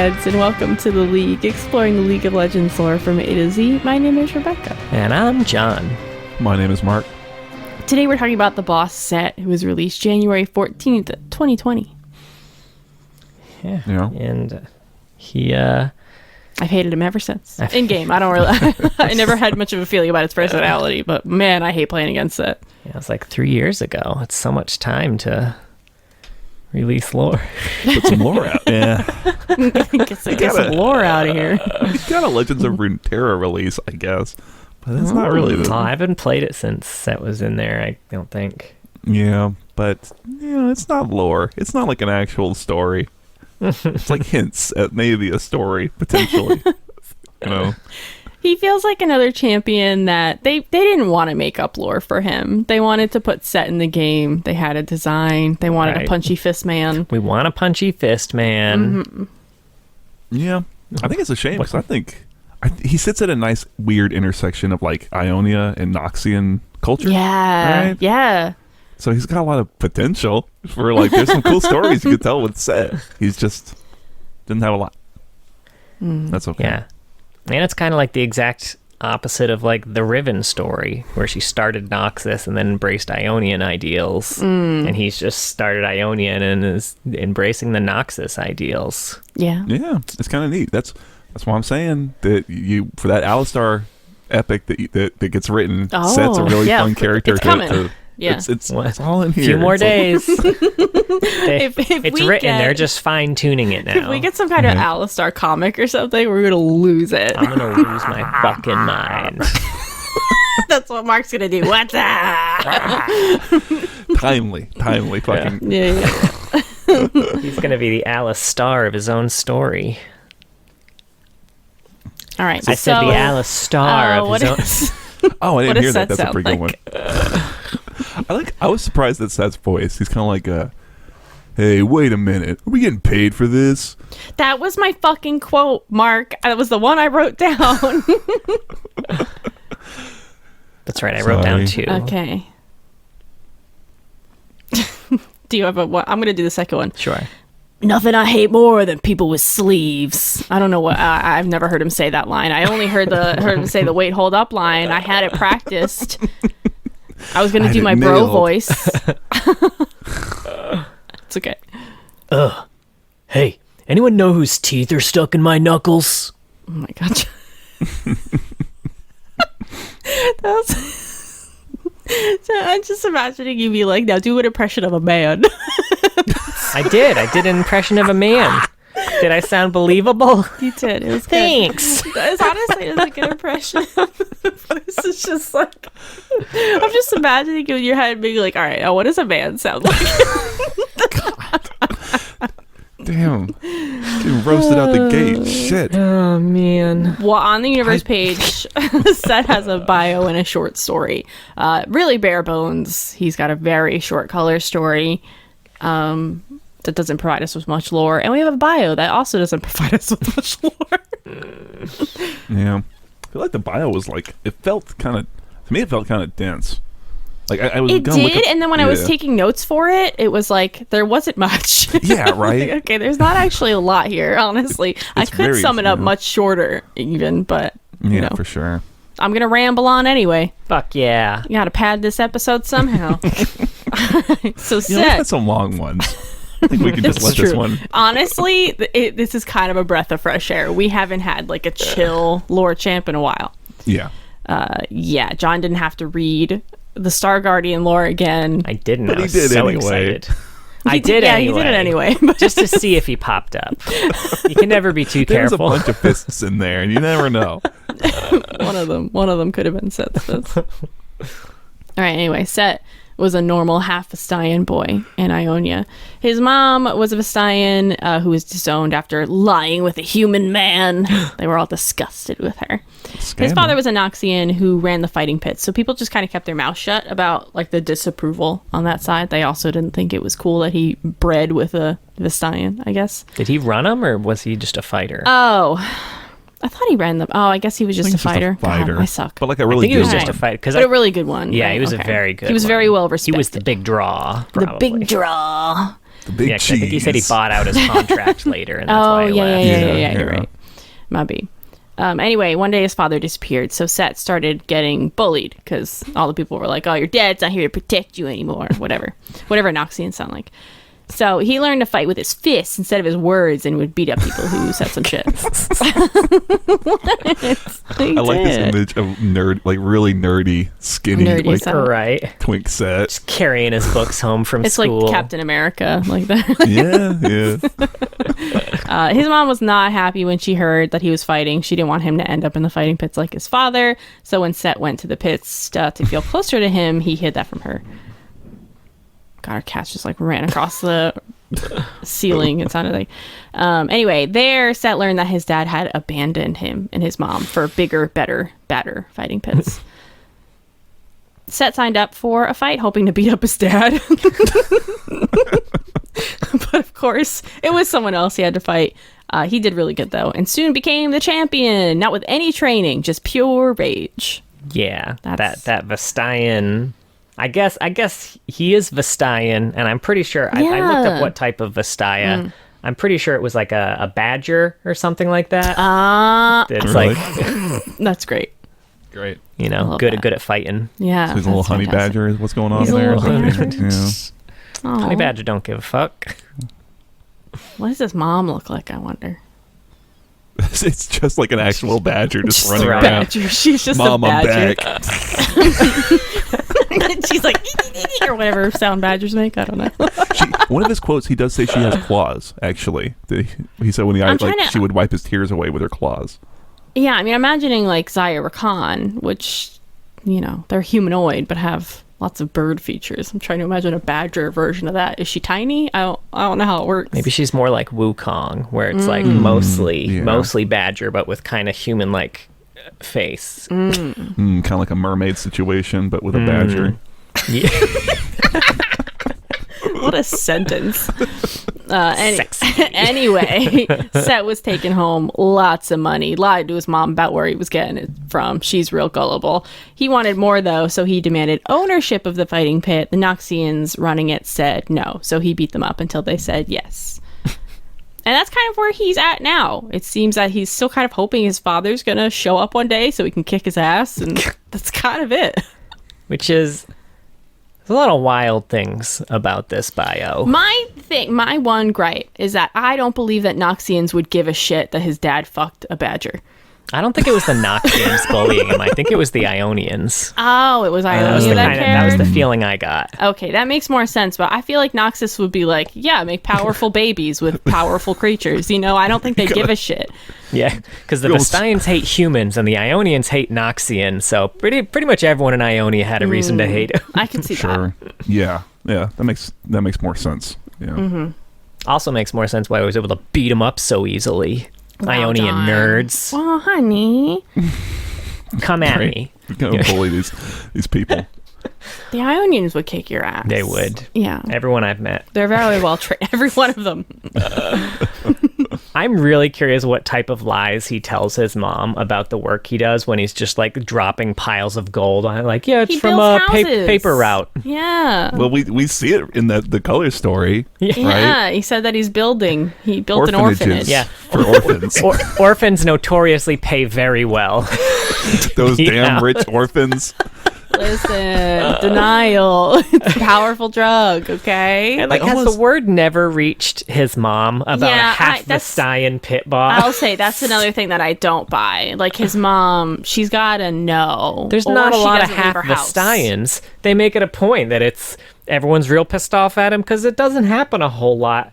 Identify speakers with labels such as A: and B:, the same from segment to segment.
A: Meatheads, and welcome to the League, exploring the League of Legends lore from A to Z. My name is Rebecca.
B: And I'm John.
C: My name is Mark.
A: Today we're talking about the boss Sett, who was released January 14th, 2020.
B: Yeah. And he,
A: I've hated him ever since. In-game, I don't really... I never had much of a feeling about his personality, but man, I hate playing against Sett.
B: Yeah, it's like 3 years ago. It's so much time to release lore.
C: Put some lore out. Yeah.
A: Get some lore out of here.
C: He's got a Legends of Runeterra release, I guess. But it's not really the...
B: I haven't played it since Sett was in there, I don't think.
C: Yeah, but it's not lore. It's not like an actual story. It's like hints at maybe a story, potentially.
A: He feels like another champion that they didn't want to make up lore for him. They wanted to put Sett in the game. They had a design. They wanted a punchy fist man.
B: We want a punchy fist man.
A: Mm-hmm.
C: Yeah, I think it's a shame because I think he sits at a nice weird intersection of like Ionia and Noxian culture.
A: Yeah,
C: right?
A: Yeah.
C: So he's got a lot of potential for like there's some cool stories you could tell with Sett. He's just didn't have a lot. That's okay.
B: Yeah. And it's kind of like the exact opposite of like the Riven story, where she started Noxus and then embraced Ionian ideals. And he's just started Ionian and is embracing the Noxus ideals.
A: Yeah.
C: Yeah, it's kind of neat. That's why I'm saying that you for that Alistar epic that gets written, Sett's a really fun character.
A: It's coming.
C: Yeah. It's all in here.
B: A few more days.
A: If
B: it's written. They're just fine-tuning it now.
A: If we get some kind of Alistar comic or something, we're going to lose it.
B: I'm going to lose my fucking mind.
A: That's what Mark's going to do. What's that?
C: Timely fucking.
A: Yeah.
B: He's going to be the Alistar of his own story.
A: All right.
B: I said the Alistar of his own...
C: Oh, I didn't hear that. That's a pretty good
A: like?
C: one. I was surprised at Sett's voice. He's kind of like hey, wait a minute. Are we getting paid for this?
A: That was my fucking quote, Mark. That was the one I wrote down.
B: That's right. I wrote down two.
A: Okay. Do you have a what? I'm going to do the second one.
B: Sure.
A: Nothing I hate more than people with sleeves. I don't know what. I've never heard him say that line. I only heard him say the wait, hold up line. I had it practiced. I was going to do my bro voice. It's okay.
B: Hey, anyone know whose teeth are stuck in my knuckles?
A: Oh my god. So I'm just imagining you be like, now do an impression of a man.
B: I did an impression of a man. Did I sound believable?
A: You did. It was
B: Thanks.
A: Good. It's honestly it was a good impression. But this is just like, I'm just imagining you in your head being like, all right, now what does a man sound like?
C: Damn. Getting roasted out the gate. Shit.
B: Oh, man.
A: Well, on the universe page, Sett has a bio and a short story. Really bare bones. He's got a very short color story. That doesn't provide us with much lore, and we have a bio that also doesn't provide us with much lore.
C: Yeah, I feel like the bio was like to me it felt kind of dense. Like I was.
A: It did, and then when I was taking notes for it, it was like there wasn't much.
C: Yeah, right.
A: Okay, there's not actually a lot here. Honestly, I could sum it up much shorter, even, but
C: for sure.
A: I'm gonna ramble on anyway.
B: Fuck yeah!
A: You gotta pad this episode somehow. So Sett.
C: We've had some long ones. I think we can just let this one.
A: Honestly, this is kind of a breath of fresh air. We haven't had like a chill lore champ in a while.
C: Yeah.
A: John didn't have to read the Star Guardian lore again.
B: I didn't.
C: But
B: I was
C: he did
B: so
C: anyway.
B: excited. I did anyway.
A: Yeah, he did it anyway.
B: Just to see if he popped up. You can never be too
C: There's
B: careful.
C: There's a bunch of fists in there, and you never know.
A: One of them could have been Sett's fist. All right, anyway, Sett was a normal half Vestayan boy in Ionia. His mom was a Vestayan who was disowned after lying with a human man. They were all disgusted with her.
C: Scandal.
A: His father was a Noxian who ran the fighting pits, so people just kind of kept their mouth shut about like the disapproval on that side. They also didn't think it was cool that he bred with a Vestayan, I guess.
B: Did he run them, or was he just a fighter?
A: Oh, I thought he ran them. Oh, I guess he was just a fighter. God, I suck.
C: But like a really good
B: he was
C: one.
B: just a fighter.
A: But a really good one.
B: Yeah,
A: right?
B: he was a very good
A: He was
B: one.
A: very well respected.
B: He was the big draw, probably.
A: The big draw.
C: The big
B: 'cause
C: cheese.
B: I think he said he bought out his contract later, and that's why he left.
A: Yeah, you're right. Might be. Anyway, one day his father disappeared, so Sett started getting bullied because all the people were like, "Oh, your dad's not here to protect you anymore," whatever Noxians sound like. So he learned to fight with his fists instead of his words and would beat up people who said some shit.
C: I like this image of nerd, like really nerdy, skinny,
A: Nerdy
C: like
A: son.
B: Right.
C: twink Sett.
B: Just carrying his books home from
A: It's
B: school.
A: like Captain America, like that.
C: Yeah.
A: His mom was not happy when she heard that he was fighting. She didn't want him to end up in the fighting pits like his father. So when Sett went to the pits to feel closer to him, he hid that from her. God, our cats just like ran across the ceiling. It sounded like. Anyway, there, Sett learned that his dad had abandoned him and his mom for bigger, better, badder fighting pits. Sett signed up for a fight, hoping to beat up his dad. But of course, it was someone else he had to fight. He did really good, though, and soon became the champion, not with any training, just pure rage.
B: Yeah, that Vestayan. I guess he is Vestayan, and I'm pretty sure I looked up what type of Vestaya. I'm pretty sure it was like a badger or something like that. It's
C: Really?
B: like
A: That's great.
C: Great.
B: you know, good at fighting.
A: Yeah.
C: So he's a little honey badger. Is what's going on
A: He's a
C: there?
A: little honey
C: Okay.
A: badger.
C: Yeah.
B: Honey badger don't give a fuck.
A: What does his mom look like, I wonder?
C: It's just like an actual badger just running
B: right.
C: around.
A: Badger. She's just
C: Mom,
A: a
C: I'm
A: badger.
C: back.
A: She's like, or whatever sound badgers make. I don't know.
C: One of his quotes, he does say she has claws, actually. He said when she would wipe his tears away with her claws.
A: Yeah, I mean, imagining like Zaya Rakan, which, you know, they're humanoid but have lots of bird features. I'm trying to imagine a badger version of that. Is she tiny? I don't know how it works.
B: Maybe she's more like Wukong, where it's like mostly badger, but with kind of human-like face.
C: Kind of like a mermaid situation, but with a badger.
B: Yeah.
A: What a sentence.
B: Sexy.
A: Anyway, Sett was taking home lots of money, lied to his mom about where he was getting it from. She's real gullible. He wanted more, though, so he demanded ownership of the fighting pit. The Noxians running it said no, so he beat them up until they said yes. And that's kind of where he's at now. It seems that he's still kind of hoping his father's going to show up one day so he can kick his ass, and that's kind of it.
B: Which is... There's a lot of wild things about this bio.
A: My one gripe is that I don't believe that Noxians would give a shit that his dad fucked a badger.
B: I don't think it was the Noxians bullying him. I think it was the Ionians.
A: Oh, it was
B: That was,
A: Ionia
B: that was the feeling I got.
A: Okay, that makes more sense, but I feel like Noxus would be like, yeah, make powerful babies with powerful creatures. You know, I don't think they give a shit.
B: Yeah, because the Vestaeans hate humans and the Ionians hate Noxians, so pretty much everyone in Ionia had a reason to hate him.
A: I can see
C: Sure. Yeah. That makes more sense. Yeah.
B: Also makes more sense why I was able to beat him up so easily.
A: Well
B: Ionian
A: done.
B: nerds.
A: Well, honey.
B: Come at me.
C: You're gonna bully these people.
A: The Ionians would kick your ass.
B: They would.
A: Yeah.
B: Everyone I've met.
A: They're very well trained. Every one of them.
B: I'm really curious what type of lies he tells his mom about the work he does when he's just like dropping piles of gold on it. Like, yeah, it's
A: He
B: from
A: builds
B: a
A: houses.
B: paper route.
A: Yeah.
C: Well, we see it in the color story.
A: Yeah, he said that he built an orphanage.
B: Yeah.
C: For orphans.
B: Orphans notoriously pay very well.
C: Those
B: Yeah.
C: damn rich orphans.
A: Listen, denial. It's a powerful drug, okay?
B: And like, has the word never reached his mom about
A: Yeah,
B: a half Vestayan pit boss?
A: I'll say that's another thing that I don't buy. Like his mom, she's gotta know.
B: There's
A: or
B: not a
A: she
B: lot of
A: doesn't leave
B: half
A: her house.
B: Vestayans. They make it a point that everyone's real pissed off at him because it doesn't happen a whole lot.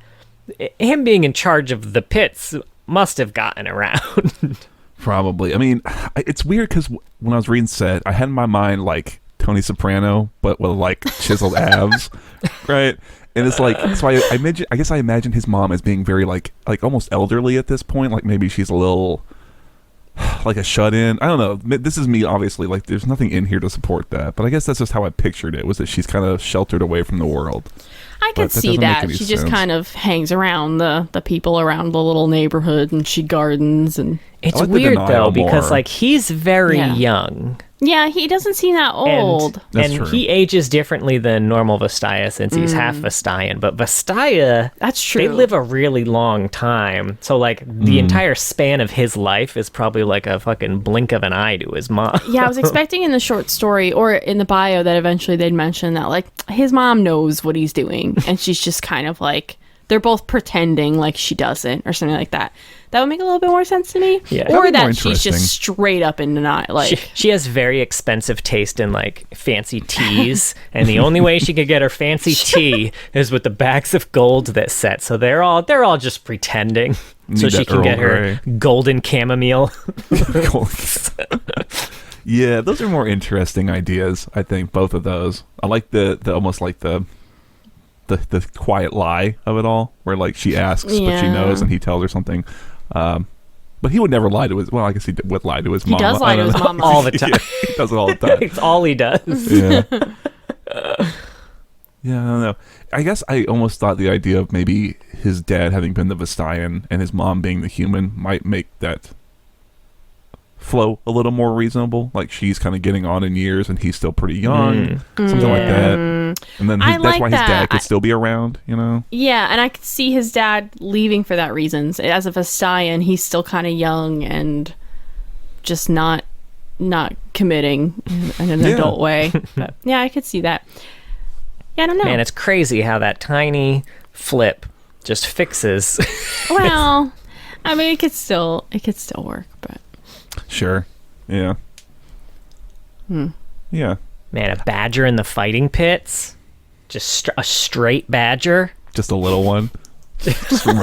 B: Him being in charge of the pits must have gotten around.
C: Probably. I mean, it's weird because when I was reading Sett, I had in my mind like Tony Soprano, but with like chiseled abs, right? And it's like, so I guess I imagine his mom as being very like almost elderly at this point. Like maybe she's a little like a shut-in. I don't know. This is me, obviously. Like there's nothing in here to support that, but I guess that's just how I pictured it. Was that she's kind of sheltered away from the world.
A: I could see
C: doesn't make
A: that.
C: any
A: She just
C: sense.
A: kind of hangs around the people around the little neighborhood and she gardens and
B: It's
C: I like the
B: weird
C: denial
B: though because
C: more.
B: like he's very
A: Yeah.
B: young.
A: Yeah, he doesn't seem that old.
C: That's
B: And
C: true.
B: he ages differently than normal Vastaya since he's half Vastayan. But Vastaya,
A: That's true.
B: they live a really long time. So, like, the entire span of his life is probably like a fucking blink of an eye to his mom.
A: Yeah, I was expecting in the short story or in the bio that eventually they'd mention that, like, his mom knows what he's doing. And she's just kind of like, they're both pretending like she doesn't or something like that. That would make a little bit more sense to me.
B: Yeah.
A: Or
C: That'd be more
A: that she's
C: interesting.
A: just straight up in denial. Like,
B: She has very expensive taste in like fancy teas, and the only way she could get her fancy tea is with the bags of gold that Sett. So they're all just pretending, so
C: Need
B: she
C: that
B: can
C: Earl
B: get her
C: Grey.
B: golden chamomile.
C: Yeah, those are more interesting ideas. I think both of those. I like the almost like the quiet lie of it all, where like she asks but she
A: Yeah.
C: knows and he tells her something. But he would never lie to his. Well, I guess would lie to his mom.
A: he does lie to his mom.
B: All the time.
C: Yeah, he does it all the time.
B: It's all he does.
C: Yeah. Yeah, I don't know. I guess I almost thought the idea of maybe his dad having been the Vastayan and his mom being the human might make that flow a little more reasonable. Like she's kind of getting on in years and he's still pretty young, something like that. And then
A: I
C: that's
A: like
C: why his
A: that.
C: dad could still be around, you know?
A: Yeah, and I could see his dad leaving for that reason. As a Vastayan, he's still kind of young and just not committing in an
C: Yeah.
A: adult way. But yeah, I could see that. Yeah, I don't know.
B: Man, it's crazy how that tiny flip just fixes.
A: Well, I mean, it could still work, but
C: Sure. Yeah. Yeah.
B: Man, a badger in the fighting pits, just a straight badger.
C: Just a little one. Just from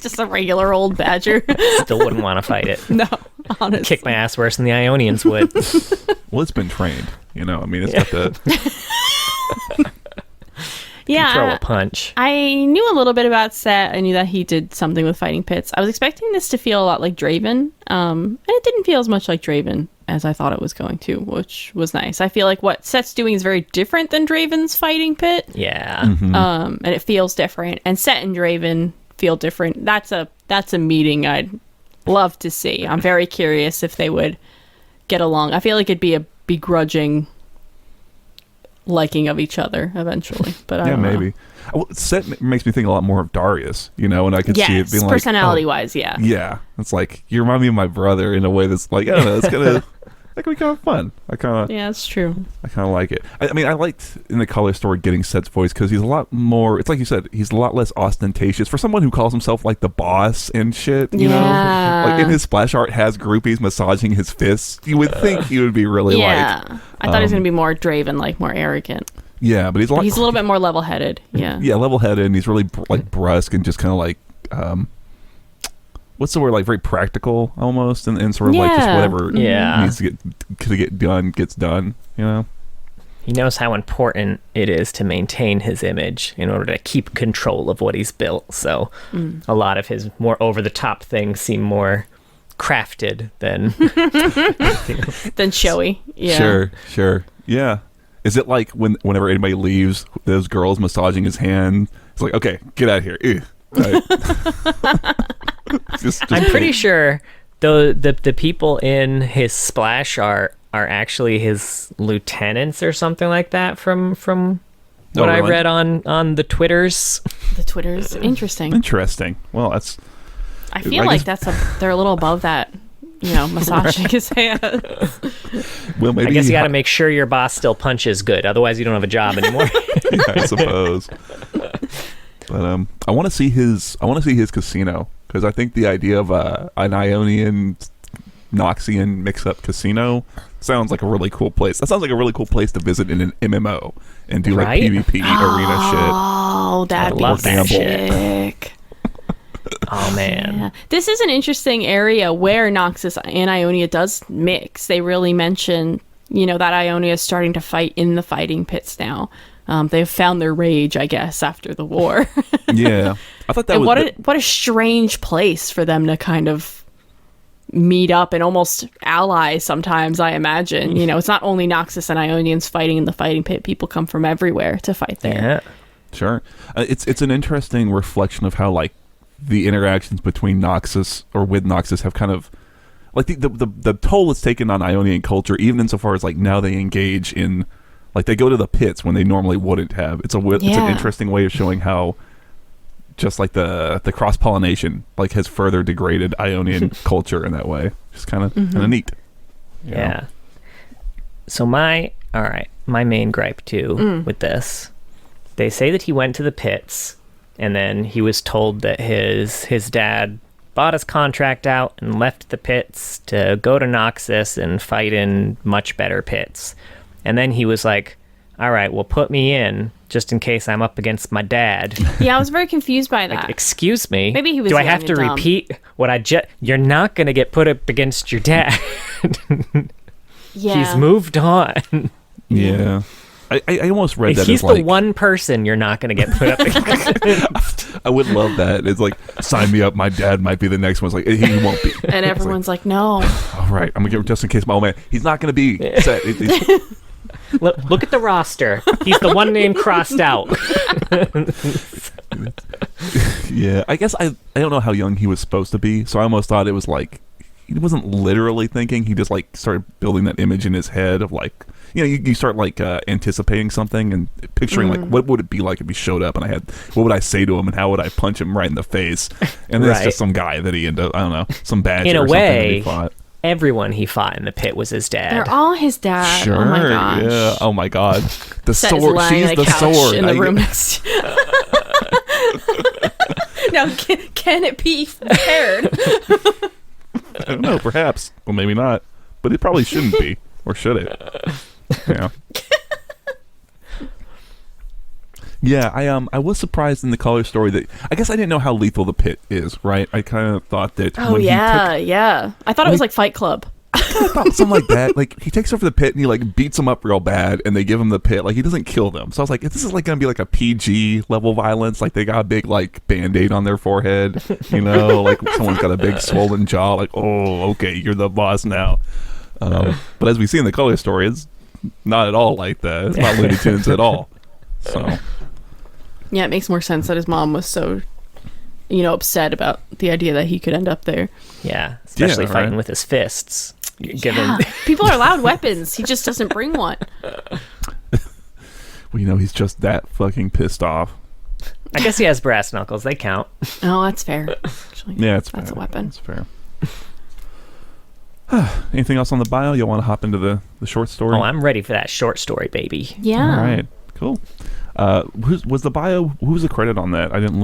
A: just a regular old badger.
B: Still wouldn't want to fight it.
A: No, honestly.
B: Kick my ass worse than the Ionians would.
C: well, it's been trained, you know? I mean, it's got the...
A: Yeah,
B: Throw a punch.
A: I knew a little bit about Sett. I knew that he did something with fighting pits. I was expecting this to feel a lot like Draven, and it didn't feel as much like Draven as I thought it was going to, which was nice. I feel like what Sett's doing is very different than Draven's fighting pit,
B: Yeah.
A: and it feels different. And Sett and Draven feel different. That's a meeting I'd love to see. I'm very curious if they would get along. I feel like it'd be a begrudging liking of each other eventually, but I
C: Yeah,
A: don't know.
C: maybe. Well, Sett makes me think a lot more of Darius, you know, and I could see it
A: Yes,
C: being like,
A: personality wise, yeah.
C: yeah, it's like you remind me of my brother in a way that's like I don't know, it's gonna that could be kind of fun. I kind
A: Yeah, it's true.
C: of like it. I mean, I liked in the color story getting Sett's voice because he's a lot more. It's like you said, he's a lot less ostentatious for someone who calls himself like the boss and shit. You know,
A: Yeah.
C: like in his splash art has groupies massaging his fists. You would think he would be really
A: Yeah.
C: like,
A: I thought he was going to be more Draven, like more arrogant.
C: yeah, but he's a lot.
A: He's a little bit more level headed. Yeah.
C: Yeah, level-headed, and he's really like brusque and just kind of like, what's the word? Like very practical almost, and sort of like just
A: Yeah.
C: whatever
B: Yeah.
C: needs to get done gets done. You know?
B: He knows how important it is to maintain his image in order to keep control of what he's built. So a lot of his more over-the-top things seem more crafted than...
A: Then showy. Yeah.
C: Sure. Yeah. Is it like whenever anybody leaves, those girls massaging his hand? It's like, okay, get out of here. Ew. Right. just
B: I'm pretty sure the people in his splash art are actually his lieutenants or something like that from
C: Oh,
B: what I
C: really?
B: read on the Twitters.
A: The Twitter's interesting.
C: interesting. Well, that's
A: I feel
C: I
A: like
C: guess-
A: they're a little above that, you know, massaging his hands.
C: well, maybe
B: I guess you got to make sure your boss still punches good, otherwise you don't have a job anymore.
C: yeah, I suppose. But I want to see his casino because I think the idea of an Ionian Noxian mix-up casino sounds like a really cool place. That sounds like a really cool place to visit in an MMO and do
B: Right?
C: like PvP arena shit.
A: Oh, that'd be
B: love that
C: shit.
A: sick.
B: Oh man.
A: Yeah. This is an interesting area where Noxus and Ionia does mix. They really mention, you know, that Ionia is starting to fight in the fighting pits now. They've found their rage, I guess, after the war.
C: Yeah, I thought that
A: And
C: was
A: what a strange place for them to kind of meet up and almost ally sometimes, I imagine. You know, it's not only Noxus and Ionians fighting in the fighting pit. People come from everywhere to fight there.
B: Yeah.
C: sure. It's an interesting reflection of how like the interactions between Noxus or with Noxus have kind of like the toll it's taken on Ionian culture, even insofar as like now they engage in, like they go to the pits when they normally wouldn't have. It's an interesting way of showing how just like the cross pollination like has further degraded Ionian culture in that way. Just kind of neat.
B: Yeah. So my main gripe too with this, they say that he went to the pits, and then he was told that his dad bought his contract out and left the pits to go to Noxus and fight in much better pits. And then he was like, all right, well, put me in just in case I'm up against my dad.
A: Yeah, I was very confused by that.
B: Like, excuse me?
A: Maybe he was
B: Do I
A: young
B: have to
A: and dumb.
B: repeat what You're not going to get put up against your dad.
A: Yeah.
B: He's moved on.
C: Yeah. I almost read that
B: He's
C: as like...
B: the one person you're not going to get put up against.
C: I would love that. It's like, sign me up, my dad might be the next one. It's like, he won't be.
A: And everyone's like, no.
C: All right, I'm going to give it just in case my old man... He's not going to be set.
B: Look at the roster. He's the one name crossed out.
C: Yeah, I guess I don't know how young he was supposed to be, so I almost thought it was like he wasn't literally thinking. He just like started building that image in his head of like, you know, you start like anticipating something and picturing like what would it be like if he showed up and what would I say to him and how would I punch him right in the face? And then it's just some guy that he ended up, I don't know, some badger
B: In a
C: or something that he
B: way,
C: fought.
B: everyone he fought in the pit was his dad.
A: They're all his dad.
C: Sure,
A: Oh my gosh.
C: yeah. Oh my god, the
A: Sett is
C: sword.
A: lying
C: She's
A: on a
C: the
A: couch
C: sword.
A: in the room next Now, can it be paired?
C: I don't know, perhaps. Well, maybe not. But it probably shouldn't be. Or should it? Yeah. Yeah, I was surprised in the color story that... I guess I didn't know how lethal the pit is, right? I kind of thought that when
A: yeah. I thought it was like Fight Club.
C: something like that. Like, he takes over the pit and he, like, beats them up real bad and they give him the pit. Like, he doesn't kill them. So I was like, this is, like, going to be, like, a PG level violence. Like, they got a big, like, Band-Aid on their forehead. You know? Like, someone's got a big swollen jaw. Like, oh, okay, you're the boss now. But as we see in the color story, it's not at all like that. It's not Looney Tunes at all. So...
A: Yeah, it makes more sense that his mom was so, upset about the idea that he could end up there.
B: Yeah, especially fighting with his fists. Given
A: People are allowed weapons. He just doesn't bring one.
C: Well, he's just that fucking pissed off.
B: I guess he has brass knuckles. They count.
A: Oh, that's fair. Actually,
C: Yeah, it's
A: that's
C: fair.
A: a weapon.
C: That's fair. Anything else on the bio? You want to hop into the short story?
B: Oh, I'm ready for that short story, baby.
A: Yeah.
C: All right, cool. Was the bio? Who was the credit on that? I didn't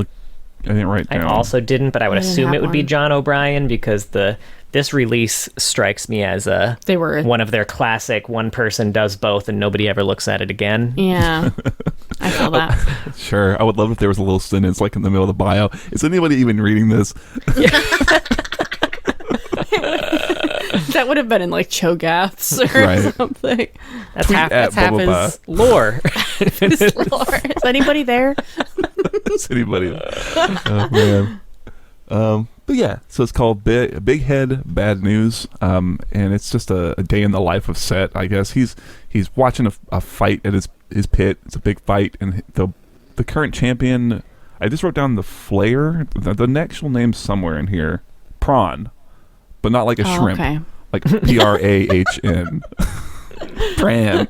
C: write down.
B: I also didn't, but I would
A: I didn't
B: assume
A: have
B: it would be
A: one.
B: John O'Brien because this release strikes me as
A: They were.
B: one of their classic one person does both and nobody ever looks at it again.
A: Yeah. I feel that.
C: Sure, I would love if there was a little sentence like in the middle of the bio. Is anybody even reading this?
A: That would have been in like Cho'Gaths or
C: Right.
A: something.
B: That's
C: Tweet
B: half
C: at
B: his lore.
A: Lord, is anybody there?
C: Is anybody? Oh man. But yeah, so it's called Big Head Bad News, and it's just a day in the life of Sett. I guess he's watching a fight at his pit. It's a big fight, and the current champion. I just wrote down the Flayer. The actual name's somewhere in here. Prawn, but not like a shrimp.
A: Okay.
C: Like Prahn. Pran.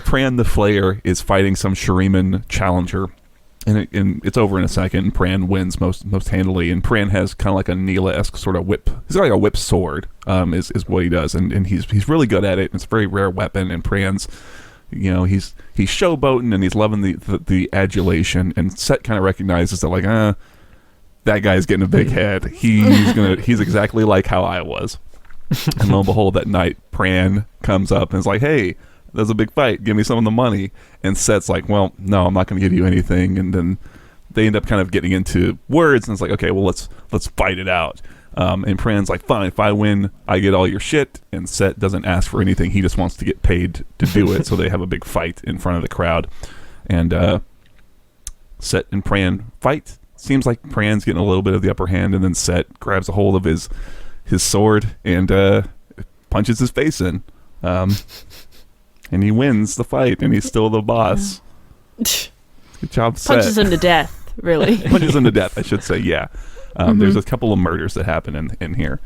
C: Pran the Flayer is fighting some Shuriman challenger, and it's over in a second. And Pran wins most handily, and Pran has kind of like a Neela-esque sort of whip. He's got like a whip sword, is what he does, and he's really good at it. And it's a very rare weapon, and Pran's, he's showboating and he's loving the adulation, and Sett kind of recognizes that like, that guy's getting a big head. He's exactly like how I was. And lo and behold, that night, Pran comes up and is like, hey, there's a big fight. Give me some of the money. And Sett's like, well, no, I'm not going to give you anything. And then they end up kind of getting into words. And it's like, okay, well, let's fight it out. And Pran's like, fine, if I win, I get all your shit. And Sett doesn't ask for anything. He just wants to get paid to do it. So they have a big fight in front of the crowd. And Sett and Pran fight. Seems like Pran's getting a little bit of the upper hand. And then Sett grabs a hold of his sword and punches his face in, and he wins the fight, and he's still the boss. Good job, Sett.
A: Punches him to death, really.
C: Punches him to death, I should say. Yeah. There's a couple of murders that happen in here.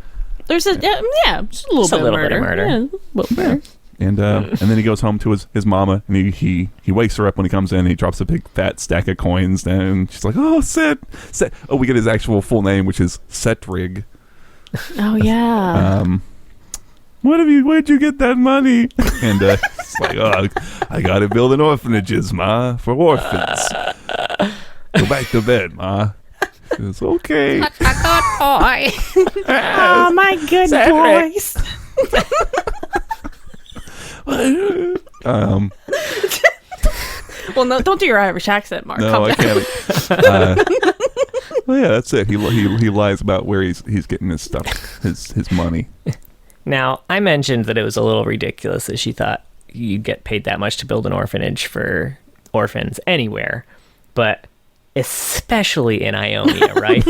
A: There's just a little bit of murder. Yeah, a little murder.
C: And then he goes home to his mama, and he wakes her up when he comes in. And he drops a big fat stack of coins, and she's like, "Oh, Sett." Oh, we get his actual full name, which is Settrig.
A: Oh yeah.
C: Where'd you get that money? And it's like, "Oh, I got to build an orphanages, Ma, for orphans. Go back to bed, Ma." It's okay.
A: A good boy. Oh, my good boys. Well, no, don't do your Irish accent, Mark.
C: No, I can't. Well, yeah, that's it. He lies about where he's getting his stuff, his money.
B: Now, I mentioned that it was a little ridiculous that she thought you'd get paid that much to build an orphanage for orphans anywhere, but especially in Ionia, right?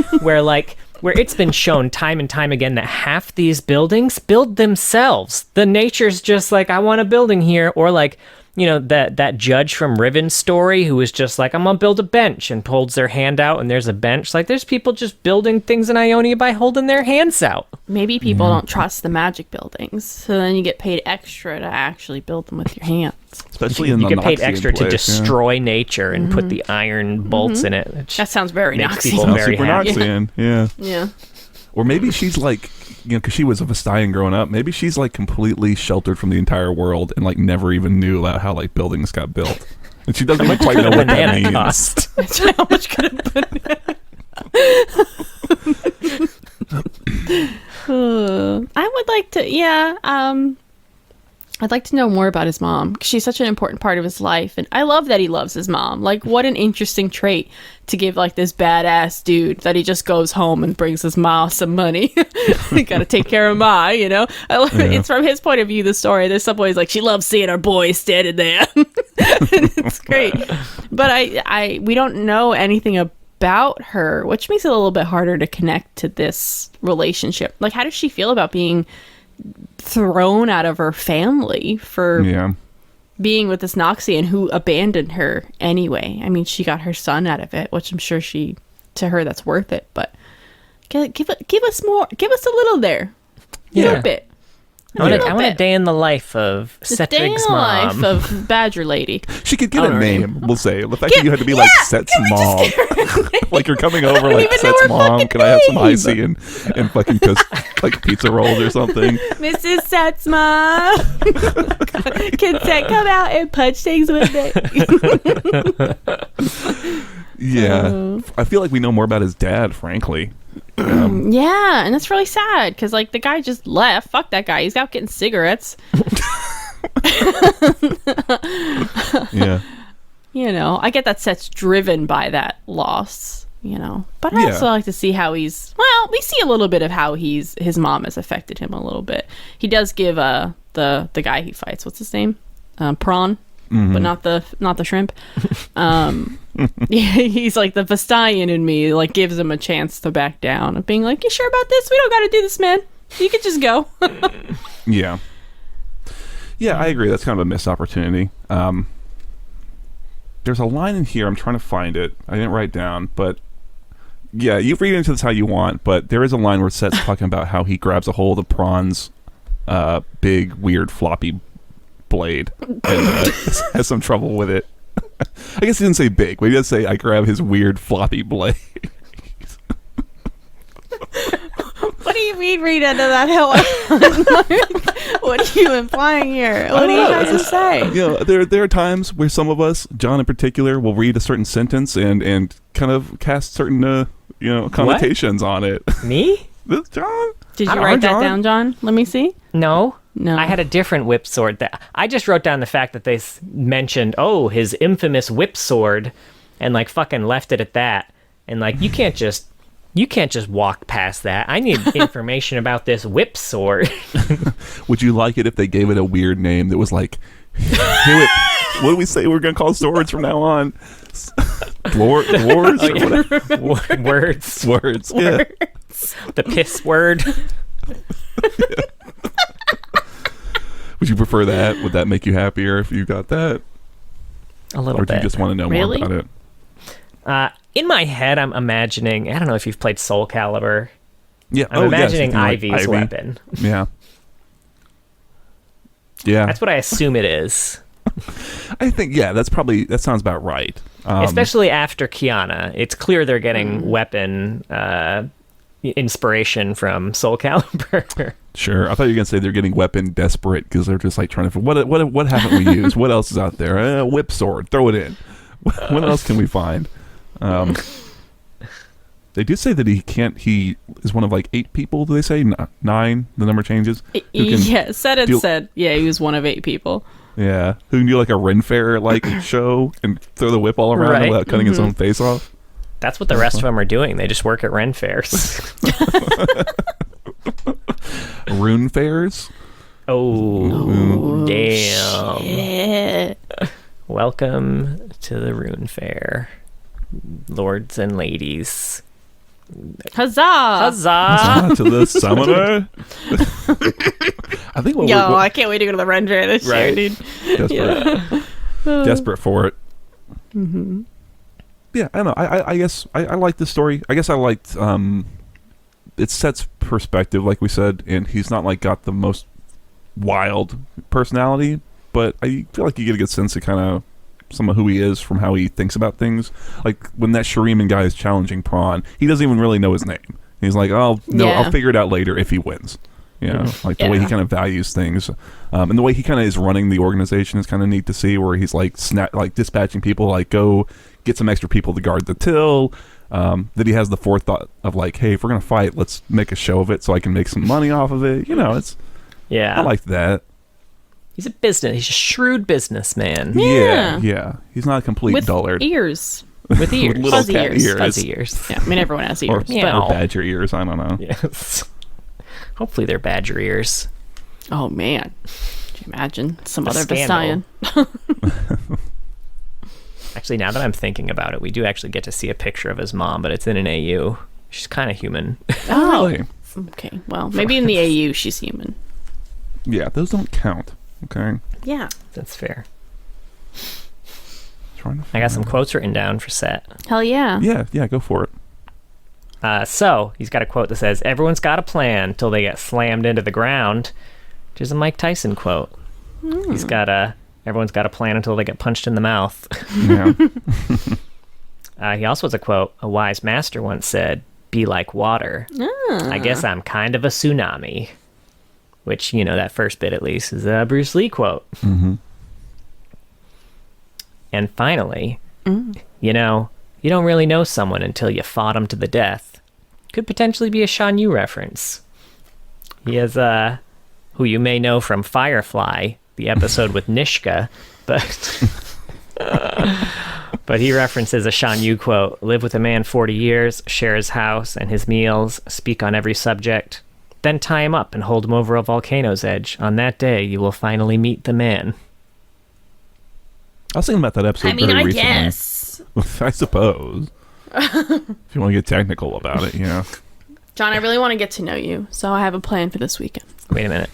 B: where it's been shown time and time again that half these buildings build themselves. The nature's just like, I want a building here. Or like, you know, that judge from Riven's story who was just like, I'm gonna build a bench, and holds their hand out and there's a bench. Like, there's people just building things in Ionia by holding their hands out.
A: Maybe people don't trust the magic buildings, so then you get paid extra to actually build them with your hands.
C: Especially in
B: you
C: the
B: get paid
C: Noxian
B: extra to
C: place,
B: destroy nature and put the iron bolts in it.
A: That sounds very
B: makes
A: Noxian.
B: people very
C: super
B: happy.
C: Noxian, yeah.
A: Yeah.
C: Or maybe she's like, you know, because she was a Vestian growing up. Maybe she's like completely sheltered from the entire world and like never even knew about how like buildings got built, and she doesn't quite know what that
B: Banana
C: means.
B: cost.
A: How much could it banana? I would like to, I'd like to know more about his mom, because she's such an important part of his life, and I love that he loves his mom. Like, what an interesting trait to give like this badass dude that he just goes home and brings his ma some money. You gotta take care of Ma, you know. I love it. It's from his point of view, the story. There's some boys like, she loves seeing her boy standing there. It's great, but we don't know anything about her, which makes it a little bit harder to connect to this relationship. Like, how does she feel about being thrown out of her family for being with this Noxian who abandoned her anyway? I mean, she got her son out of it, which I'm sure to her that's worth it, but give us more, give us a little there, a little bit.
B: I want a day in the life of Settrig's mom.
A: Life of Badger Lady.
C: She could get a name, we'll say. The fact that you had to be like Sett's mom. Like, you're coming over like, Sett's mom, can I have some icy and fucking like pizza rolls or something?
A: Mrs. Sett's mom. Can Sett come out and punch things with it?
C: Yeah. I feel like we know more about his dad, frankly.
A: Yeah, and that's really sad, because like the guy just left. Fuck that guy. He's out getting cigarettes.
C: Yeah.
A: You know, I get that Sett's driven by that loss, you know. But I also like to see how we see a little bit of how his mom has affected him a little bit. He does give the guy he fights, what's his name? Prawn, but not the shrimp. He's like, the Vestian in me like gives him a chance to back down, of being like, you sure about this? We don't got to do this, man. You could just go.
C: Yeah, I agree. That's kind of a missed opportunity. There's a line in here, I'm trying to find it, I didn't write down, but yeah, you read into this how you want, but there is a line where Sett's talking about how he grabs a hold of Prawn's big weird floppy blade and has some trouble with it. I guess he didn't say big, but he does say, I grab his weird floppy blade.
A: What do you mean read into that hell? What are you implying here? What are you trying to say?
C: You know, there are times where some of us, John in particular, will read a certain sentence and kind of cast certain connotations on it.
B: Me?
C: This John?
A: Did you write that down, John? Let me see.
B: No.
A: No.
B: I had a different whip sword. That I just wrote down the fact that they mentioned, his infamous whip sword, and like fucking left it at that. And like, you can't just walk past that. I need information about this whip sword.
C: Would you like it if they gave it a weird name that was like, what do we say we're gonna call swords from now on? Dwarves? Words. Yeah.
B: The piss word.
C: Yeah. Would you prefer that? Would that make you happier if you got that?
B: A little
C: or do
B: bit.
C: you just want to know more about it?
B: in my head, I'm imagining. I don't know if you've played Soul Calibur.
C: Yeah.
B: I'm imagining
C: like
B: Ivy's
C: Ivy.
B: weapon.
C: Yeah. Yeah.
B: That's what I assume it is.
C: I think, that sounds about right.
B: Especially after Kiana. It's clear they're getting weapon inspiration from Soul Calibur.
C: Sure. I thought you were going to say they're getting weapon desperate because they're just like trying to, what haven't we used? What else is out there? Whip sword. Throw it in. What else can we find? They did say that he is one of like 8 people, do they say? 9, the number changes?
A: Yeah, said he was one of 8 people.
C: Yeah, who can do like a Ren Fair like show and throw the whip all around
B: Right.
C: without cutting his own face off.
B: That's what the rest of them are doing. They just work at Ren fairs.
C: Rune Fairs?
B: Oh, damn.
A: Shit.
B: Welcome to the Rune Fair, lords and ladies.
A: Huzzah!
B: Huzzah!
C: To the summoner? I think
A: I can't wait to go to the Ren Fair this year, dude.
C: Desperate for it. Mm-hmm. Yeah, I don't know. I guess I like this story. I guess I liked it sets perspective, like we said, and he's not like got the most wild personality, but I feel like you get a good sense of kind of some of who he is from how he thinks about things. Like when that Shuriman guy is challenging Prawn, he doesn't even really know his name. He's like, I'll figure it out later if he wins. You know, like the way he kind of values things, and the way he kind of is running the organization is kind of neat to see. Where he's like dispatching people, like go get some extra people to guard the till. That he has the forethought of like, hey, if we're gonna fight, let's make a show of it so I can make some money off of it. You know, I like that.
B: He's a shrewd businessman.
C: Yeah. He's not a complete
A: With
C: dullard.
A: ears.
B: With ears.
C: With little
A: Fuzzy
C: cat
A: ears.
C: ears.
B: Fuzzy ears.
A: Yeah, I mean everyone has ears.
C: Or
B: Meow.
C: badger ears. I don't know.
B: Yes. Hopefully they're badger ears.
A: Oh man, could you imagine some
B: A
A: other
B: scandal.
A: Bastion?
B: Actually, now that I'm thinking about it, we do actually get to see a picture of his mom, but it's in an AU. She's kind of human.
A: Oh,
C: Really?
A: okay. Well, maybe in the AU she's human.
C: Yeah, those don't count. Okay.
A: Yeah.
B: That's fair.
C: Trying to
B: I got some
C: find-
B: quotes written down for Sett.
A: Hell yeah.
C: Yeah, go for it.
B: So he's got a quote that says, "Everyone's got a plan till they get slammed into the ground," which is a Mike Tyson quote. He's got "Everyone's got a plan until they get punched in the mouth."
C: Yeah.
B: He also has a quote. A wise master once said, "Be like water." I guess I'm kind of a tsunami. Which, that first bit at least is a Bruce Lee quote.
C: Mm-hmm.
B: And finally, you don't really know someone until you fought them to the death. Could potentially be a Shan Yu reference. He has, who you may know from Firefly, the episode with Nishka, but he references a Shan Yu quote: "Live with a man 40 years, share his house and his meals, speak on every subject, then tie him up and hold him over a volcano's edge. On that day, you will finally meet the man."
C: I was thinking about that episode very recently.
A: guess.
C: I suppose. If you want to get technical about it,
A: John, I really want to get to know you, so I have a plan for this weekend.
B: Wait a minute.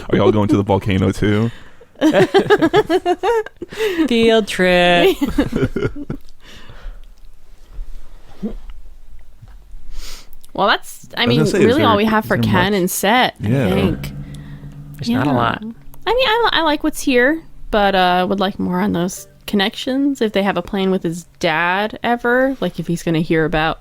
C: Are y'all going to the volcano too?
B: Field trip.
A: Well, that's,
C: was gonna say, is
A: really
C: there-
A: all we have for
C: is there
A: Ken
C: much?
A: and Sett,
C: Yeah.
A: I think.
B: There's not a lot.
A: I mean, I like what's here, but would like more on those connections. If they have a plan with his dad ever, like if he's going to hear about,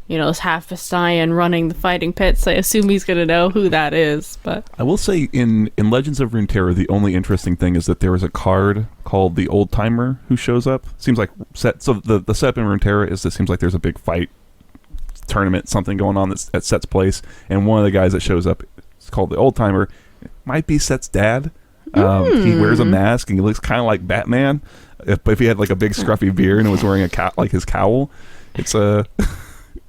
A: this half Vistayan running the fighting pits, I assume he's going to know who that is. But
C: I will say in Legends of Runeterra, the only interesting thing is that there is a card called the Old Timer who shows up. Seems like Sett. So the setup in Runeterra is that it seems like there's a big fight tournament, something going on that's at Sett's place, and one of the guys that shows up is called the Old Timer. Might be Sett's dad. He wears a mask and he looks kind of like Batman. But if he had like a big scruffy beard and was wearing like his cowl, it's a.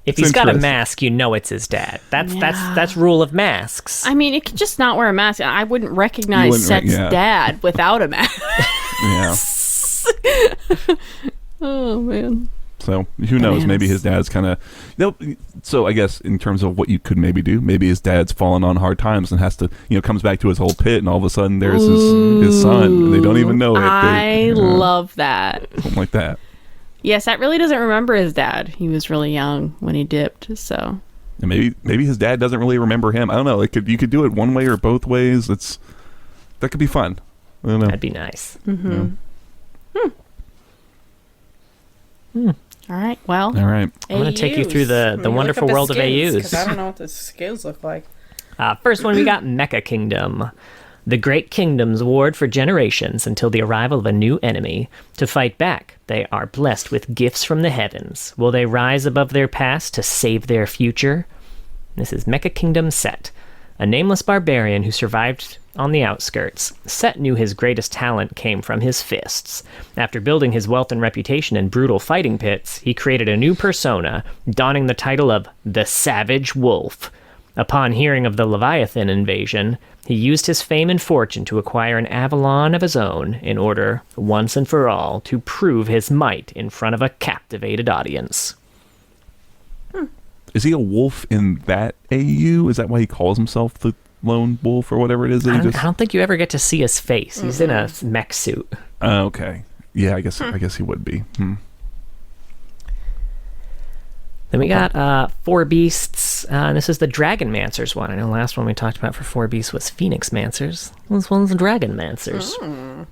B: If he's got a mask, it's his dad. That's rule of masks.
A: I mean, it could just not wear a mask. I wouldn't recognize Sett's dad without a mask.
C: Yeah.
A: Oh man.
C: So who knows? Maybe his dad's kind of. So I guess in terms of what you could maybe do, maybe his dad's fallen on hard times and has to, comes back to his old pit, and all of a sudden there's his son, and they don't even know it.
A: I love that.
C: Something like that.
A: Yes, that really doesn't remember his dad. He was really young when he dipped, so.
C: And maybe his dad doesn't really remember him. I don't know. You could do it one way or both ways. That could be fun. I don't know.
B: That'd be nice.
A: Mm-hmm. All right. Well.
C: All right.
B: I'm going to take you through the wonderful world of AUs.
D: Because I don't know what the skills look like.
B: First one, we got Mecha Kingdom. The great kingdoms warred for generations until the arrival of a new enemy. To fight back, they are blessed with gifts from the heavens. Will they rise above their past to save their future? This is Mecha Kingdom Sett, a nameless barbarian who survived on the outskirts. Sett knew his greatest talent came from his fists. After building his wealth and reputation in brutal fighting pits, he created a new persona, donning the title of the Savage Wolf. Upon hearing of the Leviathan invasion, he used his fame and fortune to acquire an Avalon of his own in order, once and for all, to prove his might in front of a captivated audience.
C: Is he a wolf in that AU? Is that why he calls himself the Lone Wolf or whatever it is?
B: I don't think you ever get to see his face. He's in a mech suit.
C: Okay. Yeah, I guess he would be.
B: Then we got Four Beasts. And this is the Dragon Mancers one. I know the last one we talked about for Four Beasts was Phoenix Mancers. This one's Dragon Mancers.